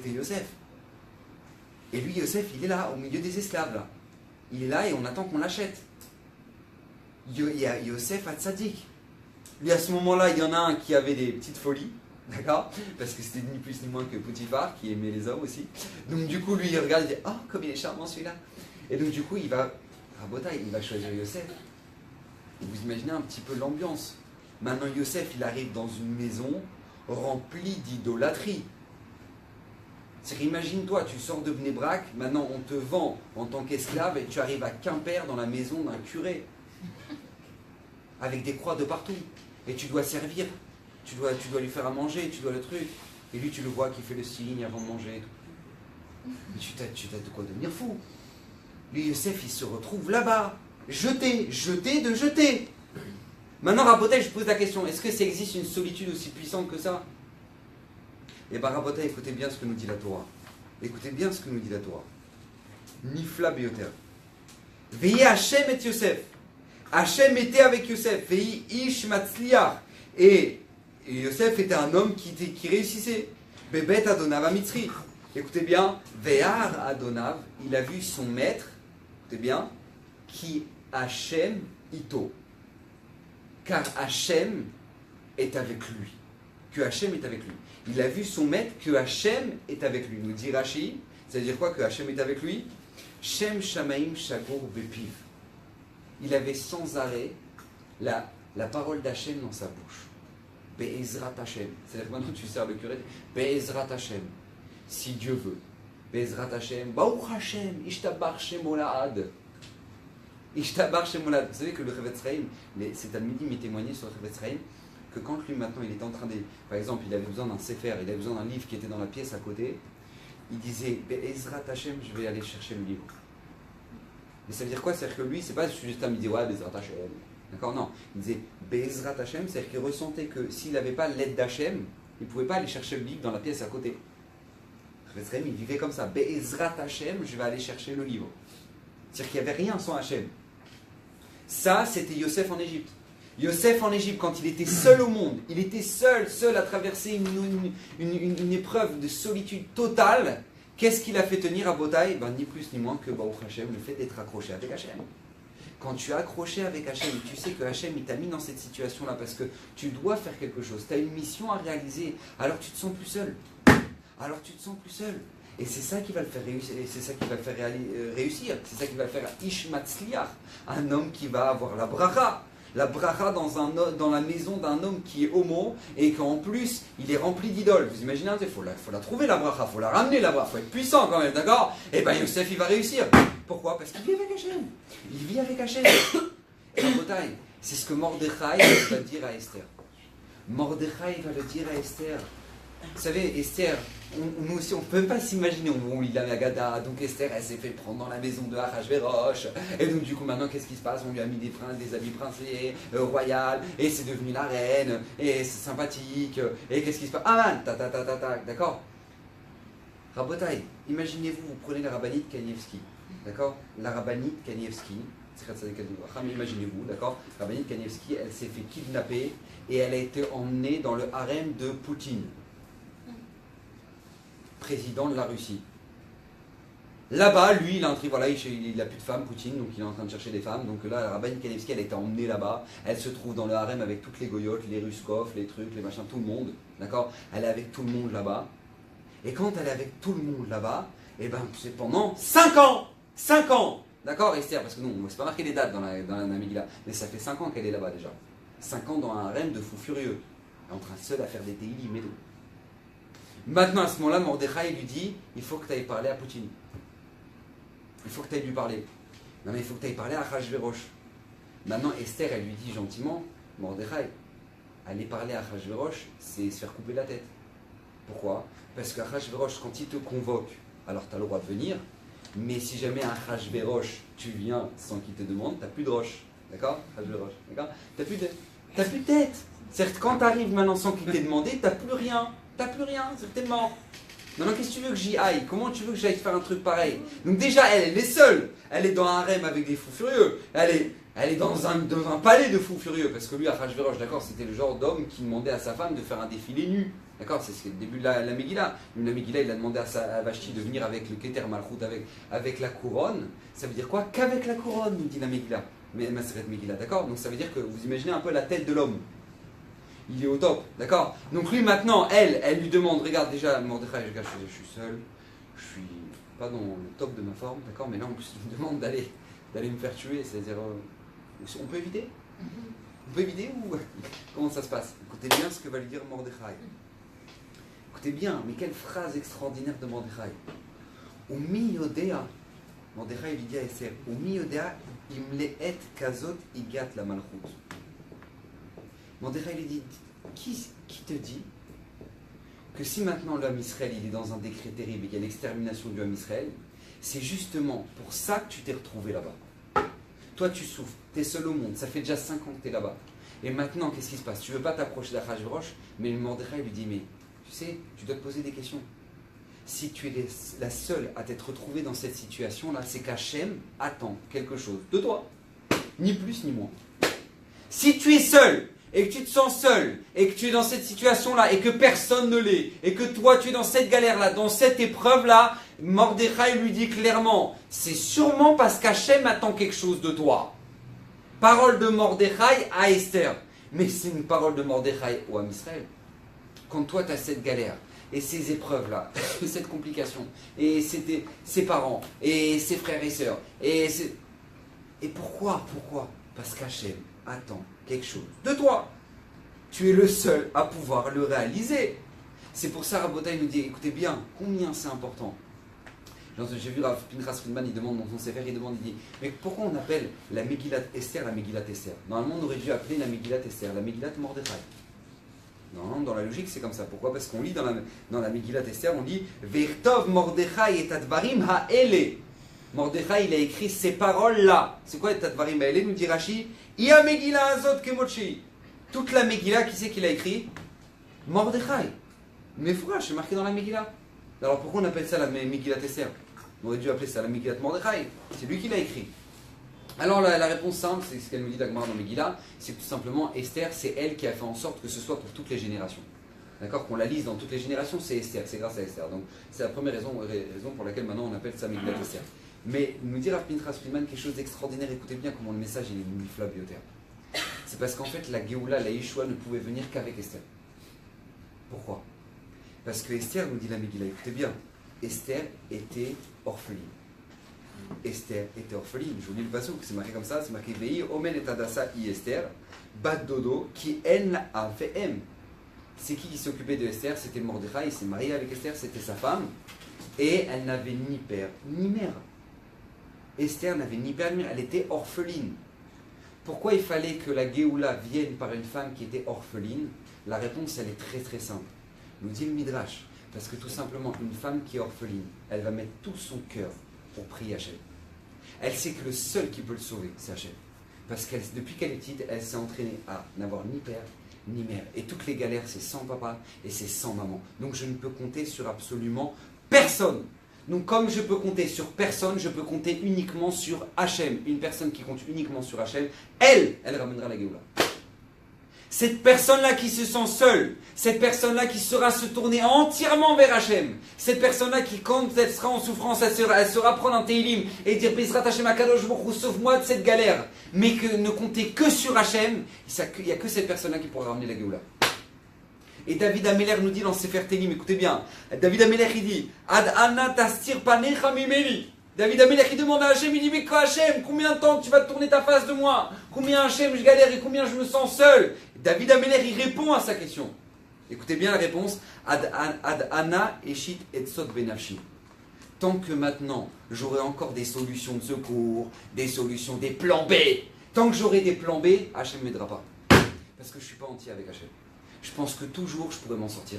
[SPEAKER 1] Yosef. Et lui, Yosef, il est là, au milieu des esclaves, là. Il est là et on attend qu'on l'achète. Il y a Yosef Hatzadik. Lui, à ce moment-là, il y en a un qui avait des petites folies, d'accord? Parce que c'était ni plus ni moins que Potiphar, qui aimait les hommes aussi. Donc du coup, lui, il regarde, il dit « Oh, comme il est charmant celui-là !» Et donc du coup, il va choisir Yosef. Et vous imaginez un petit peu l'ambiance. Maintenant, Yosef, il arrive dans une maison remplie d'idolâtrie. C'est-à-dire, imagine-toi, tu sors de Bnei Brak, maintenant on te vend en tant qu'esclave et tu arrives à Quimper dans la maison d'un curé, avec des croix de partout. Et tu dois servir, tu dois lui faire à manger, tu dois le truc. Et lui, tu le vois qui fait le signe avant de manger et tout. Mais tu t'as de quoi devenir fou. Lui, Yosef, il se retrouve là-bas, jeté. Maintenant, Rabotai, je pose la question, est-ce que ça existe une solitude aussi puissante que ça? Et bien, Rabotai, écoutez bien ce que nous dit la Torah. Écoutez bien ce que nous dit la Torah. Nifla beyoter. Veillez Hachem et Yosef. Hachem était avec Yosef. Veillez Ish Matzliach. Et Yosef était un homme qui réussissait. Bebet Adonav Amitzri. Écoutez bien. Ve'ar Adonav. Il a vu son maître. Écoutez bien. Qui Hachem Ito. Car Hachem est avec lui. Que Hachem est avec lui. Il a vu son maître, que Hachem est avec lui. Nous dit Rashi, ça veut dire quoi que Hachem est avec lui? Shem Shamaim Shagour Bepiv. Il avait sans arrêt la parole d'Hachem dans sa bouche. Be'ezrat Hachem. C'est-à-dire que maintenant tu sers le curé. Be'ezrat Hachem. Si Dieu veut. Bezrat Hashem, Baruch Hashem, Ishtabar Shemolad. Ishtabar Shemolad. Vous savez que le Chavetz Chaim, c'est Talmidim m'a témoigné sur le Chavetz Chaim, que quand lui maintenant il était en train de. Par exemple, il avait besoin d'un sefer, il avait besoin d'un livre qui était dans la pièce à côté, il disait Bezrat Hashem, je vais aller chercher le livre. Mais ça veut dire quoi? C'est-à-dire que lui, c'est pas juste un, il dit ouais, Bezrat Hashem. D'accord? Non. Il disait Bezrat Hashem, c'est-à-dire qu'il ressentait que s'il n'avait pas l'aide d'Hachem, il ne pouvait pas aller chercher le livre dans la pièce à côté. Il vivait comme ça. Bezrat Hashem, je vais aller chercher le livre. C'est-à-dire qu'il n'y avait rien sans Hachem. Ça, c'était Yosef en Égypte. Yosef en Égypte, quand il était seul au monde, il était seul à traverser une épreuve de solitude totale. Qu'est-ce qu'il a fait tenir à Botaï? Ni plus ni moins que Baruch Hashem, le fait d'être accroché avec Hachem. Quand tu es accroché avec Hachem, tu sais que Hachem il t'a mis dans cette situation-là parce que tu dois faire quelque chose, tu as une mission à réaliser, alors tu te sens plus seul. Alors tu te sens plus seul. Et c'est ça qui va le faire réussir, c'est ça qui va le faire réussir, c'est ça qui va le faire Ish Matzliach, un homme qui va avoir la bracha dans la maison d'un homme qui est homo et qu'en plus il est rempli d'idoles. Vous imaginez, il faut la trouver la bracha, il faut la ramener la bracha, il faut être puissant quand même, d'accord? Et bien Yosef il va réussir. Pourquoi? Parce qu'il vit avec Hachem. Il vit avec Hachem. Rabotai, c'est ce que Mordechai va dire à Esther. Mordechai va le dire à Esther. Vous savez, Esther, nous aussi, on ne peut pas s'imaginer, on lit la Magadha, donc Esther, elle s'est fait prendre dans la maison de Achashverosh, et donc du coup, maintenant, qu'est-ce qui se passe? On lui a mis des habits princiers, royales, et c'est devenu la reine, et c'est sympathique, et qu'est-ce qui se passe? Ah man, d'accord? Rabotai, imaginez-vous, vous prenez la rabbinite Kanievski, d'accord? La rabbinite Kanievski, imaginez-vous, d'accord? La rabbinite Kanievski, elle s'est fait kidnapper, et elle a été emmenée dans le harem de Poutine, président de la Russie. Là-bas, lui, il a un truc, voilà, il n'a plus de femmes, Poutine, donc il est en train de chercher des femmes. Donc là, la rabbinite Kanievski, elle a été emmenée là-bas. Elle se trouve dans le harem avec toutes les goyotes, les Ruskov, les trucs, les machins, tout le monde. D'accord? Elle est avec tout le monde là-bas. Et quand elle est avec tout le monde là-bas, et ben c'est pendant 5 ans! 5 ans! D'accord, Esther? Parce que non, c'est pas marqué les dates dans la Megillah, mais ça fait 5 ans qu'elle est là-bas déjà. 5 ans dans un harem de fous furieux. Elle est en train seule à faire des télim et tout. Maintenant, à ce moment-là, Mordechai lui dit, il faut que tu ailles parler à Poutine. Il faut que tu ailles lui parler. Non, mais il faut que tu ailles parler à Achashverosh. Maintenant, Esther, elle lui dit gentiment, Mordechai, aller parler à Achashverosh, c'est se faire couper la tête. Pourquoi? Parce qu'Achashverosh, quand il te convoque, alors tu as le droit de venir, mais si jamais à Achashverosh, tu viens sans qu'il te demande, tu n'as plus de roche. D'accord? Achashverosh. D'accord? Tu n'as plus de tête. C'est-à-dire que quand tu arrives maintenant sans qu'il t'ait demandé, tu n'as plus rien. T'as plus rien, c'est mort. Maintenant, qu'est-ce que tu veux que j'y aille? Comment tu veux que j'aille faire un truc pareil? Donc déjà, elle est seule. Elle est dans un harem avec des fous furieux. Elle est dans un palais de fous furieux. Parce que lui, Achashverosh, d'accord, c'était le genre d'homme qui demandait à sa femme de faire un défilé nu. D'accord, c'est le début de la Megillah. La Megillah, il a demandé à Vashti de venir avec le Keter Malchut, avec la couronne. Ça veut dire quoi? Qu'avec la couronne, nous dit la Megillah. Mais Maseret Megillah, d'accord? Donc ça veut dire que vous imaginez un peu la tête de l'homme. Il est au top, d'accord? Donc lui maintenant, elle lui demande, regarde déjà, Mordechai, je suis seul, je suis pas dans le top de ma forme, d'accord? Mais là en plus il me demande d'aller me faire tuer, c'est-à-dire, on peut éviter? On peut éviter ou comment ça se passe? Écoutez bien ce que va lui dire Mordechai. Écoutez bien, mais quelle phrase extraordinaire de Mordechai. Umi yodea, Mordechai lui dit à Esther, Umi yodea imleet kazot igat la malchut. Mordechai lui dit, qui te dit que si maintenant l'homme Israël il est dans un décret terrible et qu'il y a l'extermination du homme Israël, c'est justement pour ça que tu t'es retrouvé là-bas. Toi tu souffres, tu es seul au monde, ça fait déjà 5 ans que tu es là-bas. Et maintenant qu'est-ce qui se passe? Tu ne veux pas t'approcher d'Achashverosh, mais le Mordechai lui dit, mais tu sais, tu dois te poser des questions. Si tu es la seule à t'être retrouvée dans cette situation-là, c'est qu'Hachem attend quelque chose de toi. Ni plus ni moins. Si tu es seul, et que tu te sens seul, et que tu es dans cette situation-là, et que personne ne l'est, et que toi tu es dans cette galère-là, dans cette épreuve-là, Mordechai lui dit clairement, c'est sûrement parce qu'Hachem attend quelque chose de toi. Parole de Mordechai à Esther. Mais c'est une parole de Mordechai au Ham Israël. Quand toi tu as cette galère, et ces épreuves-là, cette complication, et ses parents, et ses frères et sœurs, et pourquoi? Parce qu'Hachem attend quelque chose de toi. Tu es le seul à pouvoir le réaliser. C'est pour ça, Rabotai nous dit, écoutez bien, combien c'est important. J'ai vu Rav Pinchas Friedman, il demande dans son Sefer, il dit mais pourquoi on appelle la Megillat Esther la Megillat Esther? Normalement, on aurait dû appeler la Megillat Esther la Megillat Mordechai. Non, dans la logique, c'est comme ça. Pourquoi? Parce qu'on lit dans la Megillat Esther, on dit Vertov Mordechai et Advarim ha'ele. Mordechai, il a écrit ces paroles-là. C'est quoi Advarim ha'ele? Nous dit Rashi Ia Megillah Azot Kemochi. Toute la Megillah, qui c'est qui l'a écrit? Mordechai. Mais c'est marqué dans la Megillah. Alors pourquoi on appelle ça la Megillat Esther? On aurait dû appeler ça la Megillat Mordechai. C'est lui qui l'a écrit. Alors la réponse simple, c'est ce qu'elle nous dit la Gemara dans Megillah, c'est que tout simplement Esther, c'est elle qui a fait en sorte que ce soit pour toutes les générations. D'accord? Qu'on la lise dans toutes les générations, c'est Esther, c'est grâce à Esther. Donc c'est la première raison pour laquelle maintenant on appelle ça Megillat Esther. Mais nous dire Rav Pinchas Friedman quelque chose d'extraordinaire, écoutez bien comment le message il est nifla bioter. C'est parce qu'en fait la Géoula, la Yeshua ne pouvait venir qu'avec Esther. Pourquoi? Parce que Esther, nous dit la Megillah, écoutez bien, Esther était orpheline. Esther était orpheline. Je vous lis le passage, c'est marqué comme ça, c'est marqué Vei, Omen et Adassa I Esther, Bat Dodo, qui en a fait M. C'est qui s'occupait de Esther? C'était Mordechai, il s'est marié avec Esther, c'était sa femme, et elle n'avait ni père ni mère. Esther n'avait ni père ni mère, elle était orpheline. Pourquoi il fallait que la Géoula vienne par une femme qui était orpheline? La réponse, elle est très très simple. Nous dit le Midrash, parce que tout simplement, une femme qui est orpheline, elle va mettre tout son cœur pour prier Hachem. Elle sait que le seul qui peut le sauver, c'est Hachem. Parce que depuis qu'elle est petite, elle s'est entraînée à n'avoir ni père, ni mère. Et toutes les galères, c'est sans papa et c'est sans maman. Donc je ne peux compter sur absolument personne. Donc comme je peux compter sur personne, je peux compter uniquement sur Hachem. Une personne qui compte uniquement sur Hachem, elle ramènera la Géoula. Cette personne-là qui se sent seule, cette personne-là qui saura se tourner entièrement vers Hachem, cette personne-là qui, quand elle sera en souffrance, elle saura prendre un Teilim et dire Bezrat Hachem Akadosh Baruch Hu, sauve-moi de cette galère, mais que ne compter que sur Hachem, il n'y a que cette personne-là qui pourra ramener la Géoula. Et David Ameler nous dit dans Sefer Teilim, écoutez bien, David Ameler il dit Ad Anna tastir panecha mimeli. David Ameler il demande à Hachem, il dit mais quoi Hachem, combien de temps tu vas tourner ta face de moi? Combien Hachem je galère et combien je me sens seul? David Ameler il répond à sa question. Écoutez bien la réponse. Ad Anna eshit etzot benafshi. Tant que maintenant j'aurai encore des solutions de secours, des solutions, des plans B, tant que j'aurai des plans B, Hachem ne m'aidera pas. Parce que je ne suis pas entier avec Hachem. Je pense que toujours je pourrais m'en sortir.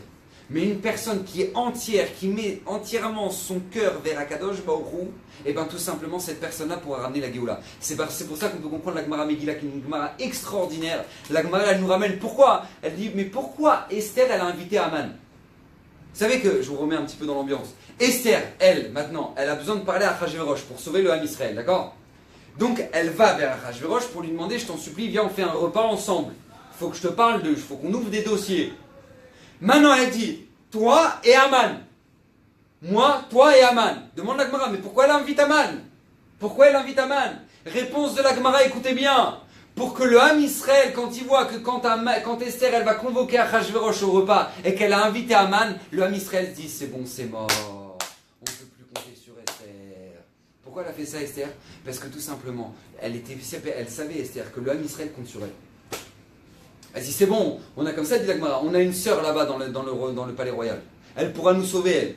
[SPEAKER 1] Mais une personne qui est entière, qui met entièrement son cœur vers Akadosh Baruch Hu, et bien tout simplement cette personne-là pourra ramener la Géoula. C'est pour ça qu'on peut comprendre la Gemara Megillah, qui est une Gemara extraordinaire. La Gemara, elle nous ramène pourquoi? Elle dit, mais pourquoi Esther, elle a invité Aman? Vous savez que, je vous remets un petit peu dans l'ambiance, Esther, elle, maintenant, elle a besoin de parler à Achashverosh pour sauver le Ham Israël, d'accord? Donc elle va vers Achashverosh pour lui demander, je t'en supplie, viens, on fait un repas ensemble. Il faut que je te parle il faut qu'on ouvre des dossiers. Maintenant, elle dit, toi et Aman. Moi, toi et Aman. Demande la Gemara, mais pourquoi elle invite Aman? Pourquoi elle invite Aman? Réponse de la Gemara, écoutez bien. Pour que le Ham Israël, quand il voit que quand Esther, elle va convoquer Achashverosh au repas et qu'elle a invité Aman, le Ham Israël se dit, c'est bon, c'est mort. On ne peut plus compter sur Esther. Pourquoi elle a fait ça, Esther? Parce que tout simplement, elle savait, Esther, que le Ham Israël compte sur elle. Elle dit c'est bon, on a comme ça dit la Gemara, on a une sœur là-bas dans le palais royal. Elle pourra nous sauver elle.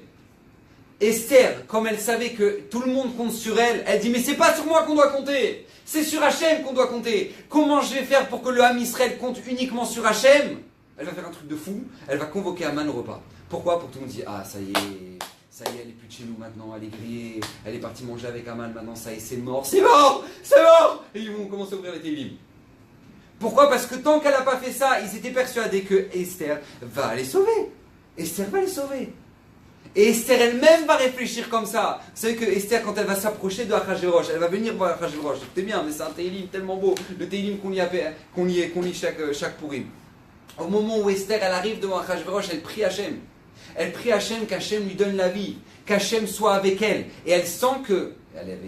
[SPEAKER 1] Esther, comme elle savait que tout le monde compte sur elle, elle dit mais c'est pas sur moi qu'on doit compter, c'est sur Hachem qu'on doit compter. Comment je vais faire pour que le Ham Israël compte uniquement sur Hachem? Elle va faire un truc de fou, elle va convoquer Aman au repas. Pourquoi? Pour que tout le monde dise ah ça y est, elle est plus de chez nous maintenant, elle est grillée, elle est partie manger avec Aman maintenant, ça y est, c'est mort, c'est mort, c'est mort. Et ils vont commencer à ouvrir les télim. Pourquoi? Parce que tant qu'elle n'a pas fait ça, ils étaient persuadés que Esther va les sauver. Esther va les sauver. Et Esther elle-même va réfléchir comme ça. Vous savez que Esther, quand elle va s'approcher de Achashverosh, elle va venir voir Achashverosh. Écoutez bien, mais c'est un Teilim tellement beau. Le Teilim qu'on lit chaque Purim. Au moment où Esther elle arrive devant Achashverosh, elle prie Hachem. Elle prie Hachem qu'Hachem lui donne la vie, qu'Hachem soit avec elle. Et elle sent que elle avait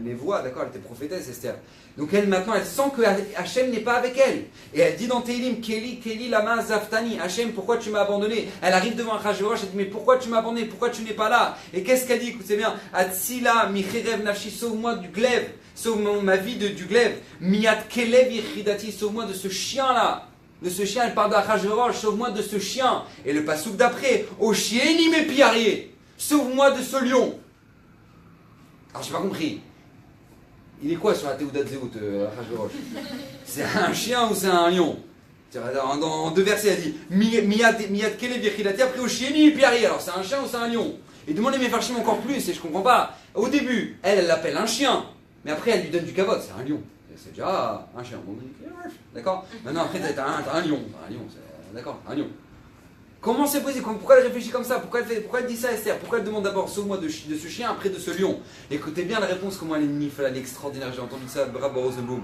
[SPEAKER 1] une voix, d'accord, elle était prophétesse, Esther. Donc elle sent que Hachem n'est pas avec elle. Et elle dit dans Teilim, Keli lama zaftani, Hachem, pourquoi tu m'as abandonné? Elle arrive devant Achashverosh, elle dit, mais pourquoi tu m'as abandonné? Pourquoi tu n'es pas là? Et qu'est-ce qu'elle dit? Écoutez bien, Atsila michirev nafshi, sauve-moi du glaive, sauve ma vie du glaive. Miyat kelev yichidati, sauve-moi de ce chien-là. De ce chien, elle parle d'Achashverosh, sauve-moi de ce chien. Et le passouk d'après, au chien ni mes piariers. sauve-moi de ce lion. Alors j'ai pas compris. Il est quoi sur la Théoudat Zéout, Achashverosh? C'est un chien ou c'est un lion? Dans deux versets, il dit Miyad Kelev Yechilati, après au chieni Piari. Alors c'est un chien ou c'est un lion? Et demandez mes farchim encore plus, et je comprends pas. Au début, elle l'appelle un chien, mais après elle lui donne du kavod, c'est un lion. C'est déjà un chien. D'accord? Maintenant, après, t'as un lion. D'accord? Un lion. Comment c'est possible? Pourquoi elle réfléchit comme ça? Pourquoi elle dit ça à Esther? Pourquoi elle demande d'abord sauve-moi de ce chien, après de ce lion? Écoutez bien la réponse, comment elle est nifle, elle est extraordinaire. J'ai entendu ça de Bravo Rosenblum.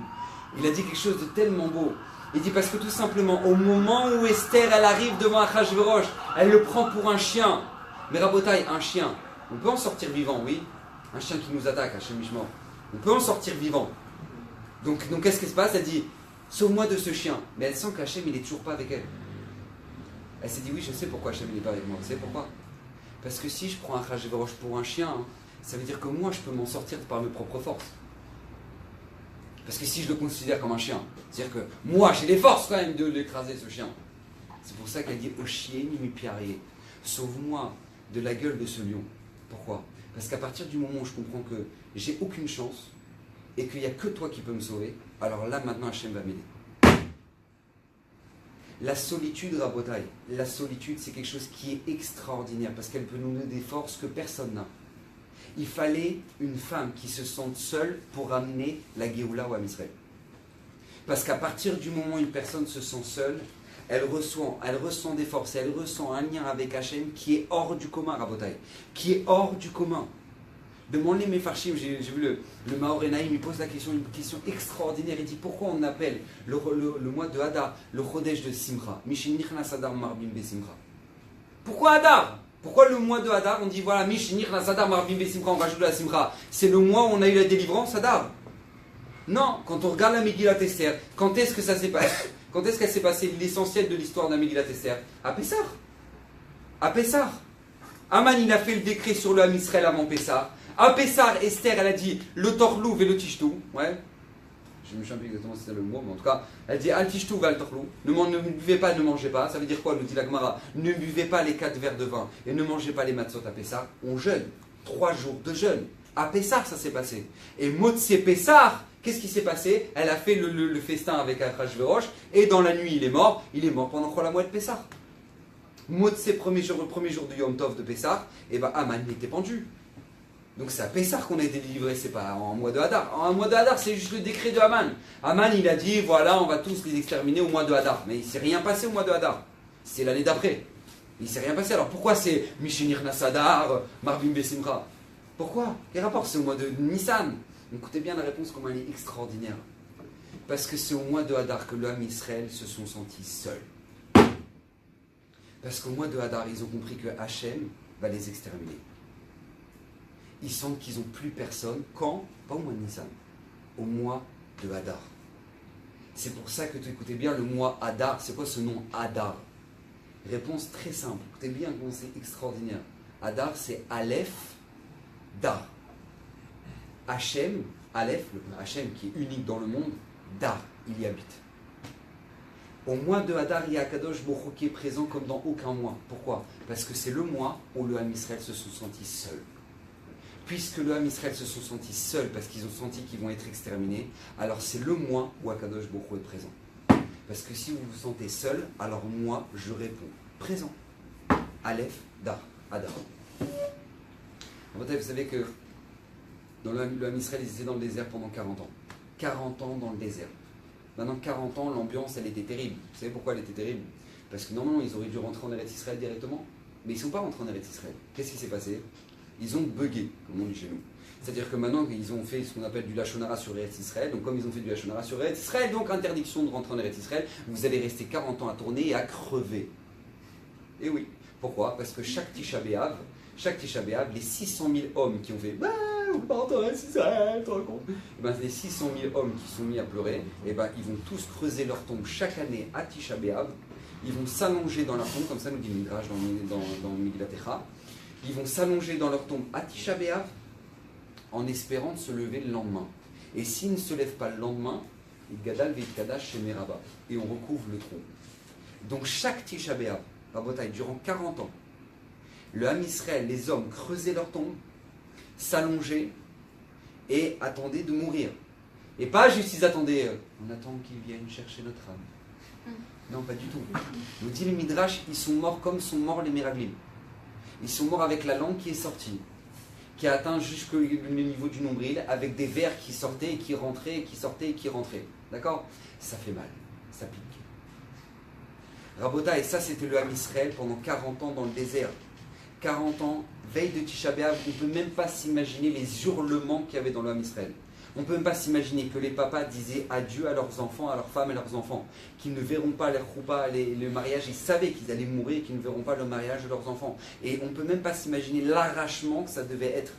[SPEAKER 1] Il a dit quelque chose de tellement beau. Il dit parce que tout simplement, au moment où Esther elle arrive devant Achashverosh, elle le prend pour un chien. Mais Rabotai, un chien, on peut en sortir vivant, oui? Un chien qui nous attaque, Hachem Mishmor. On peut en sortir vivant. Donc qu'est-ce qui se passe? Elle dit sauve-moi de ce chien. Mais elle sent qu'Hachem il est toujours pas avec elle. Elle s'est dit oui, je sais pourquoi Hachem il n'est pas avec moi. Vous savez pourquoi? Parce que si je prends un Achashverosh pour un chien, ça veut dire que moi je peux m'en sortir par mes propres forces. Parce que si je le considère comme un chien, c'est-à-dire que moi j'ai les forces quand même de l'écraser ce chien. C'est pour ça qu'elle dit au chien mi piaré, sauve-moi de la gueule de ce lion. Pourquoi? Parce qu'à partir du moment où je comprends que j'ai aucune chance et qu'il n'y a que toi qui peux me sauver, alors là maintenant Hachem va m'aider. La solitude, Rabotai, la solitude c'est quelque chose qui est extraordinaire parce qu'elle peut nous donner des forces que personne n'a. Il fallait une femme qui se sente seule pour amener la Géoula au Am Israël. Parce qu'à partir du moment où une personne se sent seule, elle ressent des forces, elle ressent un lien avec Hachem qui est hors du commun, Rabotai, qui est hors du commun. Demandez mes farchim, j'ai vu le Maor Enaïm, il pose la question, une question extraordinaire. Il dit pourquoi on appelle le mois de Hadar le Chodesh de Simcha. Mishin Nichnas Hadar Marbim Be Simcha. Pourquoi Hadar? Pourquoi le mois de Hadar on dit voilà Mishin Nichnas Hadar Marbim Be Simcha, on va jouer la Simcha? C'est le mois où on a eu la délivrance, Hadar? Non, quand on regarde la Megillat Esther, quand est-ce que ça s'est passé? Quand est-ce qu'elle s'est passée l'essentiel de l'histoire de la Megillat Esther? À Pessah. À Pessah. Aman il a fait le décret sur le Ham Israël avant Pessah. À Pessah, Esther, elle a dit le torlou et le tishtou. Ouais. Je me souviens plus exactement si c'était le mot, mais en tout cas, elle dit al tishtou val torlou. Ne buvez pas, ne mangez pas. Ça veut dire quoi, nous dit la Gemara? Ne buvez pas les 4 verres de vin et ne mangez pas les matzot à Pessah. On jeûne. 3 jours de jeûne. À Pessah, ça s'est passé. Et Motsé Pessah, qu'est-ce qui s'est passé? Elle a fait le festin avec Achashverosh et dans la nuit, il est mort. Il est mort pendant quoi la mois de Pessah? Motsé, le premier jour de Yom Tov de Pessah, et ben Aman était pendu. Donc c'est à Pessah qu'on a été délivré, c'est pas en mois de Hadar. En mois de Hadar, c'est juste le décret de Haman. Haman, il a dit, voilà, on va tous les exterminer au mois de Hadar. Mais il ne s'est rien passé au mois de Hadar. C'est l'année d'après. Il ne s'est rien passé. Alors pourquoi c'est Mishinir Nasadar, Marbim Besimcha? Pourquoi? Quel rapport? C'est au mois de Nissan. Écoutez bien la réponse, comment elle est extraordinaire. Parce que c'est au mois de Hadar que l'homme Israël se sont sentis seuls. Parce qu'au mois de Hadar, ils ont compris que Hachem va les exterminer. Ils sentent qu'ils n'ont plus personne. Quand? Pas au mois de Nissan. Au mois de Hadar. C'est pour ça que tu écoutez bien le mois Hadar. C'est quoi ce nom Hadar? Réponse très simple. Écoutez bien comment c'est extraordinaire. Hadar, c'est Aleph, Dar. Hachem, Aleph, le Hachem qui est unique dans le monde, Dar, il y habite. Au mois de Hadar, il y a Akadosh Baruch Hu qui est présent comme dans aucun mois. Pourquoi? Parce que c'est le mois où le Ham Israël se sont sentis seuls. Puisque le Ham Israël se sont sentis seuls parce qu'ils ont senti qu'ils vont être exterminés, alors c'est le mois où Akadosh Baruch Hu est présent. Parce que si vous vous sentez seul, alors moi je réponds présent. Aleph, Dar, Hadar. Vous savez que dans le Ham Israël, ils étaient dans le désert pendant 40 ans. 40 ans dans le désert. Maintenant 40 ans, l'ambiance elle était terrible. Vous savez pourquoi elle était terrible? Parce que normalement ils auraient dû rentrer en Eretz Israël directement, mais ils ne sont pas rentrés en Eretz Israël. Qu'est-ce qui s'est passé? Ils ont bugué, comme on dit chez nous. C'est-à-dire que maintenant, ils ont fait ce qu'on appelle du Lachon Hara sur Eretz Israël. Donc comme ils ont fait du Lachon Hara sur Eretz Israël, donc interdiction de rentrer en Eretz Israël, vous allez rester 40 ans à tourner et à crever. Et oui. Pourquoi? Parce que chaque Tisha B'Av, les 600 000 hommes qui ont fait on part en Eretz Israël, tu te rends compte? Et ben, les 600 000 hommes qui sont mis à pleurer, et ben, ils vont tous creuser leur tombe chaque année à Tisha B'Av. Ils vont s'allonger dans leur tombe, comme ça nous dit le Midrash dans Megillat Echa. Ils vont s'allonger dans leur tombe à Tisha B'Av en espérant de se lever le lendemain. Et s'ils ne se lèvent pas le lendemain, Gadal Veitkadash chez Meraba. Et on recouvre le tronc. Donc chaque Tisha B'Av, Rabotai, durant 40 ans, le Ham Israël, les hommes, creusaient leur tombe, s'allongeaient et attendaient de mourir. Et pas juste ils attendaient, on attend qu'ils viennent chercher notre âme. Non, pas du tout. Nous dit le Midrash, ils sont morts comme sont morts les Meraglim. Ils sont morts avec la langue qui est sortie, qui a atteint jusqu'au niveau du nombril, avec des vers qui sortaient et qui rentraient, et qui sortaient et qui rentraient. D'accord? Ça fait mal, ça pique. Rabota, et ça c'était le Ham Israël pendant 40 ans dans le désert. 40 ans, veille de Tisha B'Av, on ne peut même pas s'imaginer les hurlements qu'il y avait dans le Ham Israël. On ne peut même pas s'imaginer que les papas disaient adieu à leurs enfants, à leurs femmes et leurs enfants, qu'ils ne verront pas leur choupa, le mariage. Ils savaient qu'ils allaient mourir et qu'ils ne verront pas le mariage de leurs enfants. Et on ne peut même pas s'imaginer l'arrachement que ça devait être.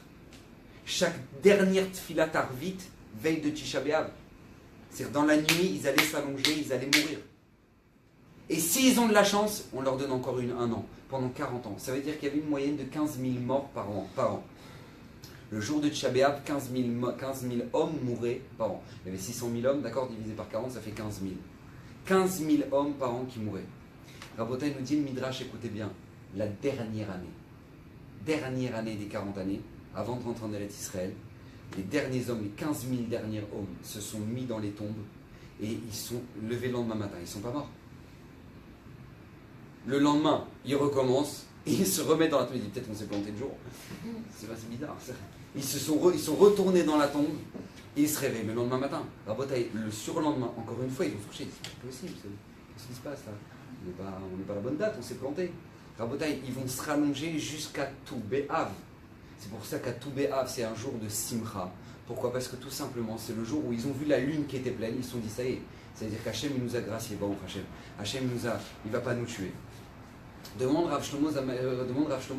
[SPEAKER 1] Chaque dernière tfilat arvit, veille de Tisha B'Av. C'est-à-dire dans la nuit, ils allaient s'allonger, ils allaient mourir. Et s'ils ont de la chance, on leur donne encore un an, pendant 40 ans. Ça veut dire qu'il y avait une moyenne de 15 000 morts par an. Le jour de Tisha B'Av, 15 000 hommes mouraient par an. Il y avait 600 000 hommes, d'accord, divisé par 40, ça fait 15 000. 15 000 hommes par an qui mouraient. Rabotai nous dit, le Midrash, écoutez bien, la dernière année des 40 années, avant de rentrer en Eretz Israël, les derniers hommes, les 15 000 derniers hommes, se sont mis dans les tombes et ils sont levés le lendemain matin. Ils ne sont pas morts. Le lendemain, ils recommencent et ils se remettent dans la tombe. Ils disent peut-être qu'on s'est planté de jour. C'est bizarre. Ils sont retournés dans la tombe et ils se réveillent le lendemain matin. Rabotai, le surlendemain, encore une fois, ils vont se coucher. C'est pas possible. Qu'est-ce qui se passe là? On n'est pas à la bonne date, on s'est planté. Rabotai, ils vont se rallonger jusqu'à Tou B'Av. C'est pour ça qu'à Tou B'Av, c'est un jour de Simcha. Pourquoi? Parce que tout simplement, c'est le jour où ils ont vu la lune qui était pleine. Ils se sont dit, ça y est. C'est-à-dire qu'Hachem, il nous a gracié. Bon, Hachem, il ne va pas nous tuer. Demande Rav Shlomo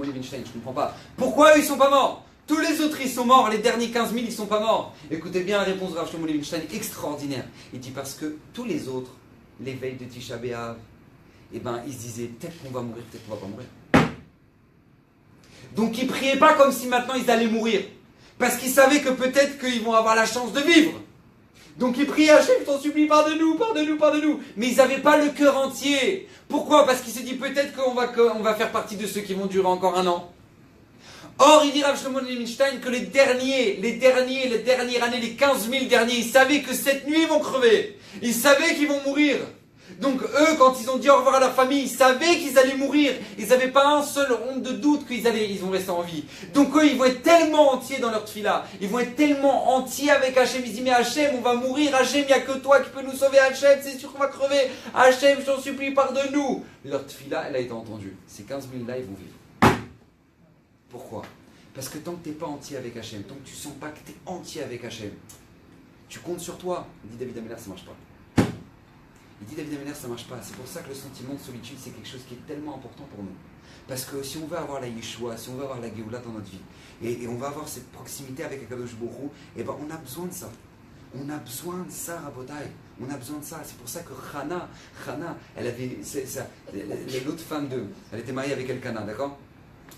[SPEAKER 1] Levinstein, je ne comprends pas. Pourquoi eux, ils ne sont pas morts? Tous les autres, ils sont morts. Les derniers 15 000, ils ne sont pas morts. Écoutez bien la réponse de Rav Shlomo Levinstein, extraordinaire. Il dit parce que tous les autres, les veilles de Tisha B'Av, eh ben, ils se disaient peut-être qu'on va mourir, peut-être qu'on ne va pas mourir. Donc ils ne priaient pas comme si maintenant ils allaient mourir. Parce qu'ils savaient que peut-être qu'ils vont avoir la chance de vivre. Donc ils priaient Hachem, je t'en supplie, pardonne-nous. Mais ils n'avaient pas le cœur entier. Pourquoi? Parce qu'ils se disent peut-être qu'on va faire partie de ceux qui vont durer encore un an. Or, il dit Rav Shlomo Levinstein que les dernières années, les 15 000 derniers, ils savaient que cette nuit ils vont crever. Ils savaient qu'ils vont mourir. Donc eux, quand ils ont dit au revoir à leur famille, ils savaient qu'ils allaient mourir. Ils n'avaient pas un seul onde de doute qu'ils vont rester en vie. Donc eux, ils vont être tellement entiers dans leur tfila. Ils vont être tellement entiers avec Hachem. Ils disent, mais Hachem, on va mourir. Hachem, il n'y a que toi qui peux nous sauver. Hachem, c'est sûr qu'on va crever. Hachem, je t'en supplie, pardonne-nous. Leur tfila, elle a été entendue. Ces 15 000 là, ils vont vivre. Pourquoi? Parce que tant que tu n'es pas entier avec Hachem, tant que tu ne sens pas que tu es entier avec Hachem, tu comptes sur toi. Il dit David Ameller, ça ne marche pas. Il dit David Ameller, ça ne marche pas. C'est pour ça que le sentiment de solitude, c'est quelque chose qui est tellement important pour nous. Parce que si on veut avoir la Yeshua, si on veut avoir la Géoula dans notre vie, et on va avoir cette proximité avec Akadosh Baruch Hu, et ben on a besoin de ça. On a besoin de ça, Rabotai. On a besoin de ça. C'est pour ça que Hana, elle avait. L'autre femme elle était mariée avec Elkana, d'accord?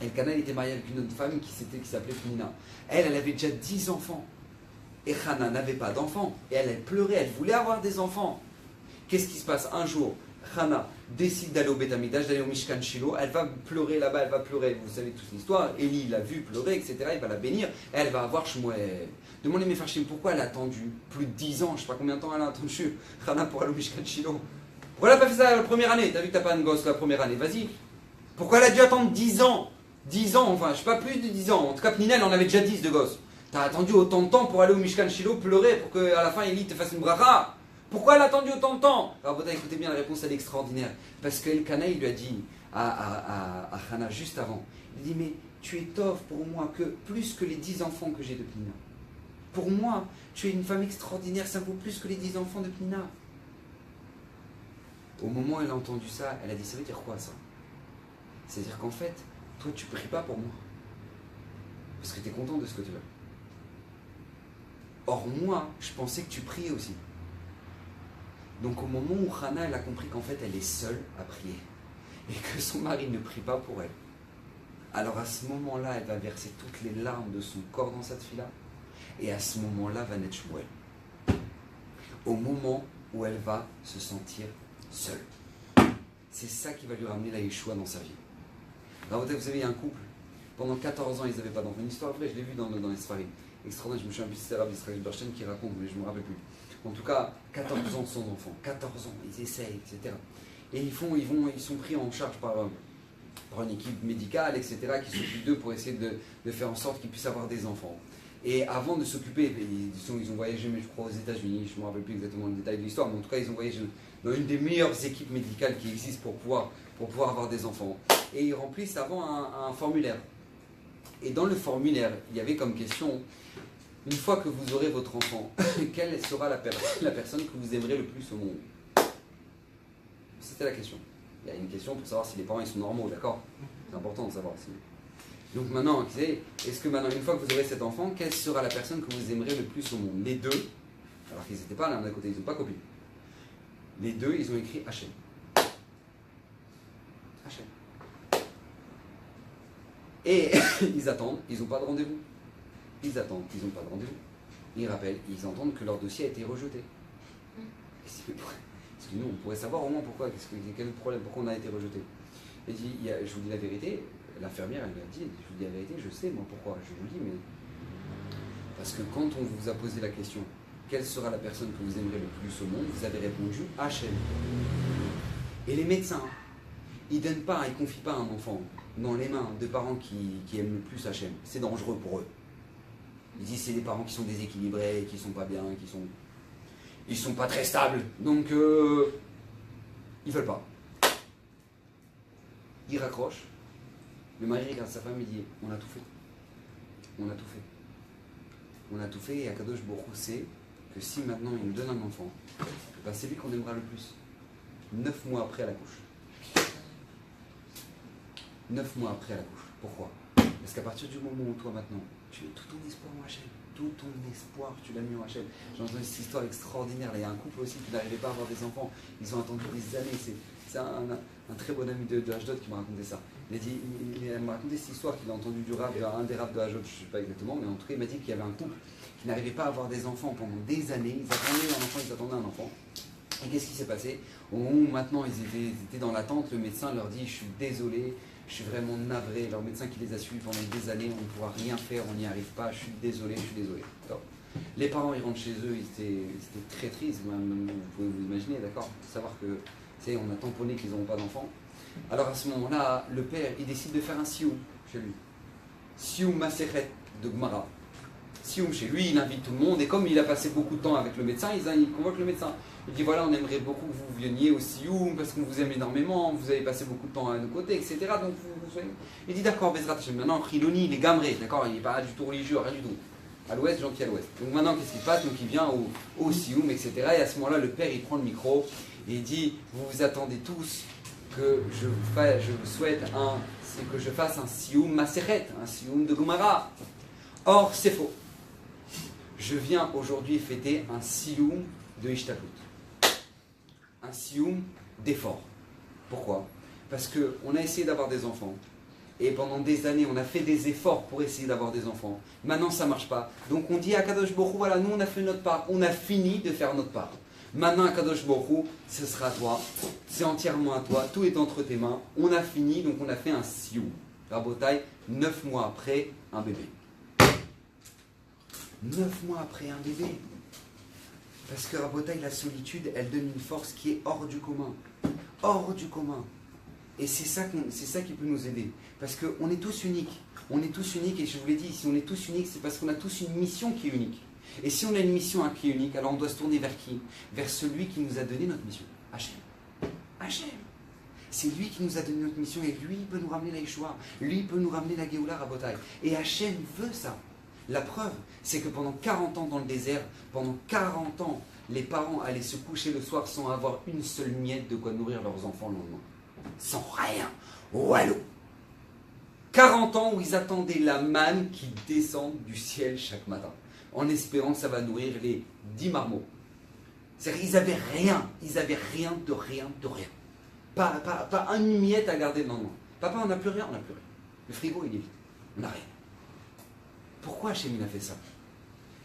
[SPEAKER 1] Elkana, elle était mariée avec une autre femme qui s'appelait Pnina. Elle avait déjà 10 enfants. Et Hana n'avait pas d'enfants. Et elle pleurait, elle voulait avoir des enfants. Qu'est-ce qui se passe? Un jour, Hana décide d'aller au Beth Amikdash, d'aller au Mishkan Shilo. Elle va pleurer là-bas, elle va pleurer. Vous savez toute l'histoire. Élie l'a vu pleurer, etc. Il va la bénir. Et elle va avoir Shmuel. Demandez mes Farshim, pourquoi elle a attendu plus de 10 ans? Je ne sais pas combien de temps elle a attendu, Hana, pour aller au Mishkan Shilo. Pourquoi elle n'a pas fait ça la première année? T'as vu que t'as pas un gosse la première année? Vas-y. Pourquoi elle a dû attendre 10 ans? 10 ans, enfin, je ne sais pas, plus de 10 ans. En tout cas, Pnina, elle en avait déjà 10 de gosses. T'as attendu autant de temps pour aller au Mishkan Shilo pleurer pour qu'à la fin, Élie te fasse une bracha? Pourquoi elle a attendu autant de temps? Alors, écoutez bien, la réponse, elle est extraordinaire. Parce qu'Elkana, il lui a dit à Hana juste avant, il dit, mais tu étoffes pour moi que plus que les 10 enfants que j'ai de Pnina. Pour moi, tu es une femme extraordinaire, ça vaut plus que les 10 enfants de Pnina. Au moment où elle a entendu ça, elle a dit, ça veut dire quoi ça? C'est-à-dire qu'en fait, toi, tu pries pas pour moi. Parce que tu es content de ce que tu as. Or, moi, je pensais que tu priais aussi. Donc, au moment où Hana, elle a compris qu'en fait, elle est seule à prier. Et que son mari ne prie pas pour elle. Alors, à ce moment-là, elle va verser toutes les larmes de son corps dans cette fille-là. Et à ce moment-là, va naître Shmuel. Au moment où elle va se sentir seule. C'est ça qui va lui ramener la Yeshua dans sa vie. Alors, vous savez, il y a un couple Pendant 14 ans, ils n'avaient pas d'enfants. Une histoire vraie, je l'ai vue dans les Sfarim. Extraordinaire, je me souviens plus si c'est Rabbi Israël Berchen qui raconte, mais je ne me rappelle plus. En tout cas, 14 ans sans enfants, 14 ans, ils essayent, etc. Et ils sont pris en charge par une équipe médicale, etc., qui s'occupe d'eux pour essayer de faire en sorte qu'ils puissent avoir des enfants. Et avant de s'occuper, ils ont voyagé, mais je crois, aux États-Unis, je ne me rappelle plus exactement le détail de l'histoire, mais en tout cas, ils ont voyagé dans une des meilleures équipes médicales qui existent pour pouvoir avoir des enfants. Et ils remplissent avant un formulaire. Et dans le formulaire, il y avait comme question, une fois que vous aurez votre enfant, quelle sera la personne que vous aimerez le plus au monde? C'était la question. Il y a une question pour savoir si les parents ils sont normaux, d'accord? C'est important de savoir. Donc maintenant, est-ce que maintenant, une fois que vous aurez cet enfant, quelle sera la personne que vous aimerez le plus au monde? Les deux, alors qu'ils n'étaient pas l'un d'un côté, ils n'ont pas copié. Les deux, ils ont écrit Hachem. Hachem. Et ils attendent, ils n'ont pas de rendez-vous. Ils attendent, ils n'ont pas de rendez-vous. Ils rappellent, ils entendent que leur dossier a été rejeté. Parce que nous, on pourrait savoir au moins pourquoi, quel est le problème, pourquoi on a été rejeté. Et je vous dis la vérité, l'infirmière, elle m'a dit, je vous dis la vérité, je sais moi pourquoi. Je vous dis, mais parce que quand on vous a posé la question, quelle sera la personne que vous aimerez le plus au monde, vous avez répondu Hachem. Et les médecins, ils ne confient pas un enfant dans les mains de parents qui aiment le plus Hachem. C'est dangereux pour eux. Ils disent c'est des parents qui sont déséquilibrés, qui sont pas bien, ils sont pas très stables, donc ils veulent pas. Ils raccrochent. Le mari regarde sa femme et dit on a tout fait. On a tout fait. On a tout fait et Akadosh Baruch Hu sait que si maintenant il nous donne un enfant, ben c'est lui qu'on aimera le plus. 9 mois après elle accouche. 9 mois après elle accouche. Pourquoi? Parce qu'à partir du moment où toi maintenant, tu mets tout ton espoir en Hachem, tout ton espoir, tu l'as mis en Hachem. J'ai entendu cette histoire extraordinaire. Là, il y a un couple aussi qui n'arrivait pas à avoir des enfants. Ils ont attendu des années. C'est un très bon ami de Ashdod qui m'a raconté ça. Il m'a raconté cette histoire qu'il a entendue du rap, un des raps de Ashdod, je ne sais pas exactement, mais en tout cas, il m'a dit qu'il y avait un couple qui n'arrivait pas à avoir des enfants pendant des années. Ils attendaient un enfant. Et qu'est-ce qui s'est passé? Au moment où maintenant ils étaient dans l'attente, le médecin leur dit « Je suis désolé, je suis vraiment navré. » Leur médecin qui les a suivis pendant des années, on ne pourra rien faire, on n'y arrive pas, je suis désolé. Alors, les parents, ils rentrent chez eux, ils étaient très tristes, même, vous pouvez vous imaginer, d'accord? Savoir que, on a tamponné qu'ils n'auront pas d'enfants. Alors à ce moment-là, le père, il décide de faire un sioum chez lui. Sioum Maseret de Gemara. Sioum chez lui, il invite tout le monde, et comme il a passé beaucoup de temps avec le médecin, il convoque le médecin. Il dit voilà, on aimerait beaucoup que vous veniez au Sioum parce qu'on vous aime énormément, vous avez passé beaucoup de temps à nos côtés, etc. Donc vous soyez... Il dit d'accord, Bezrat Hashem. Maintenant, Chiloni, il est gamré, d'accord, il n'est pas du tout religieux, rien du tout. À l'ouest, gentil à l'ouest. Donc maintenant, qu'est-ce qui se passe? Donc il vient au Sioum, etc. Et à ce moment-là, le père, il prend le micro et il dit vous vous attendez tous que je vous souhaite que je fasse un Sioum Maseret, un Sioum de Gemara. Or, c'est faux. Je viens aujourd'hui fêter un Sioum de Ishtaklut. Un sioum d'effort. Pourquoi? Parce qu'on a essayé d'avoir des enfants. Et pendant des années, on a fait des efforts pour essayer d'avoir des enfants. Maintenant, ça ne marche pas. Donc on dit à Kadosh Baruch Hu, voilà, nous on a fait notre part. On a fini de faire notre part. Maintenant, à Kadosh Baruch Hu, ce sera à toi. C'est entièrement à toi. Tout est entre tes mains. On a fini, donc on a fait un sioum. Rabotai, 9 mois après, un bébé. 9 mois après un bébé. Parce que Rabotai, la solitude, elle donne une force qui est hors du commun. Hors du commun. Et c'est ça qui peut nous aider. Parce qu'on est tous uniques. On est tous uniques, et je vous l'ai dit, si on est tous uniques, c'est parce qu'on a tous une mission qui est unique. Et si on a une mission qui est unique, alors on doit se tourner vers qui? Vers celui qui nous a donné notre mission. Hachem. Hachem. C'est lui qui nous a donné notre mission, et lui, il peut nous ramener la Yeshua. Lui, il peut nous ramener la Géoula, Rabotai. Et Hachem veut ça. La preuve, c'est que pendant 40 ans dans le désert, pendant 40 ans, les parents allaient se coucher le soir sans avoir une seule miette de quoi nourrir leurs enfants le lendemain. Sans rien. Wallo. 40 ans où ils attendaient la manne qui descend du ciel chaque matin, en espérant que ça va nourrir les 10 marmots. C'est-à-dire qu'ils n'avaient rien. Ils n'avaient rien de rien de rien. Pas une miette à garder le lendemain. Papa, on n'a plus rien, on n'a plus rien. Le frigo, il est vide. On n'a rien. Pourquoi Hachem il a fait ça?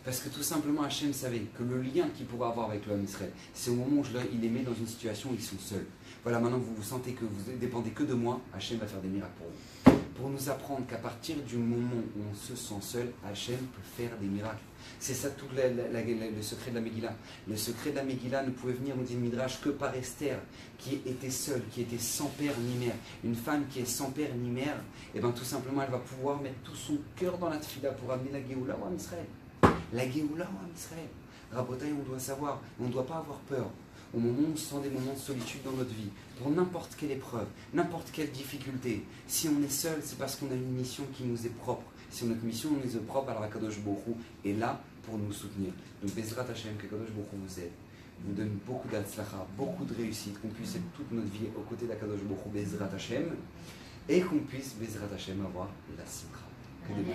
[SPEAKER 1] Parce que tout simplement Hachem savait que le lien qu'il pourrait avoir avec l'homme Israël, c'est au moment où il les met dans une situation où ils sont seuls. Voilà, maintenant que vous vous sentez que vous ne dépendez que de moi, Hachem va faire des miracles pour vous. pour nous apprendre qu'à partir du moment où on se sent seul, Hachem peut faire des miracles. C'est ça tout le secret de la Megillah. Le secret de la Megillah ne pouvait venir, on dit le Midrash, que par Esther, qui était seule, qui était sans père ni mère. Une femme qui est sans père ni mère, et bien tout simplement elle va pouvoir mettre tout son cœur dans la tefila pour amener la Géoula au Am Israël. La Géoula au Am Israël. Rabotaï, on doit savoir, on ne doit pas avoir peur. Au moment où on sent des moments de solitude dans notre vie, pour n'importe quelle épreuve, n'importe quelle difficulté, si on est seul, c'est parce qu'on a une mission qui nous est propre. Si notre mission nous est propre, alors Akadosh Baruch Hu est là pour nous soutenir. Donc Bezrat Hashem, que Akadosh Baruch Hu vous aide, vous donne beaucoup d'Atzlacha, beaucoup de réussite, qu'on puisse être toute notre vie aux côtés d'Akadosh Baruch Hu, Bezrat Hashem, et qu'on puisse, Bezrat Hashem, avoir la Simcha. Que des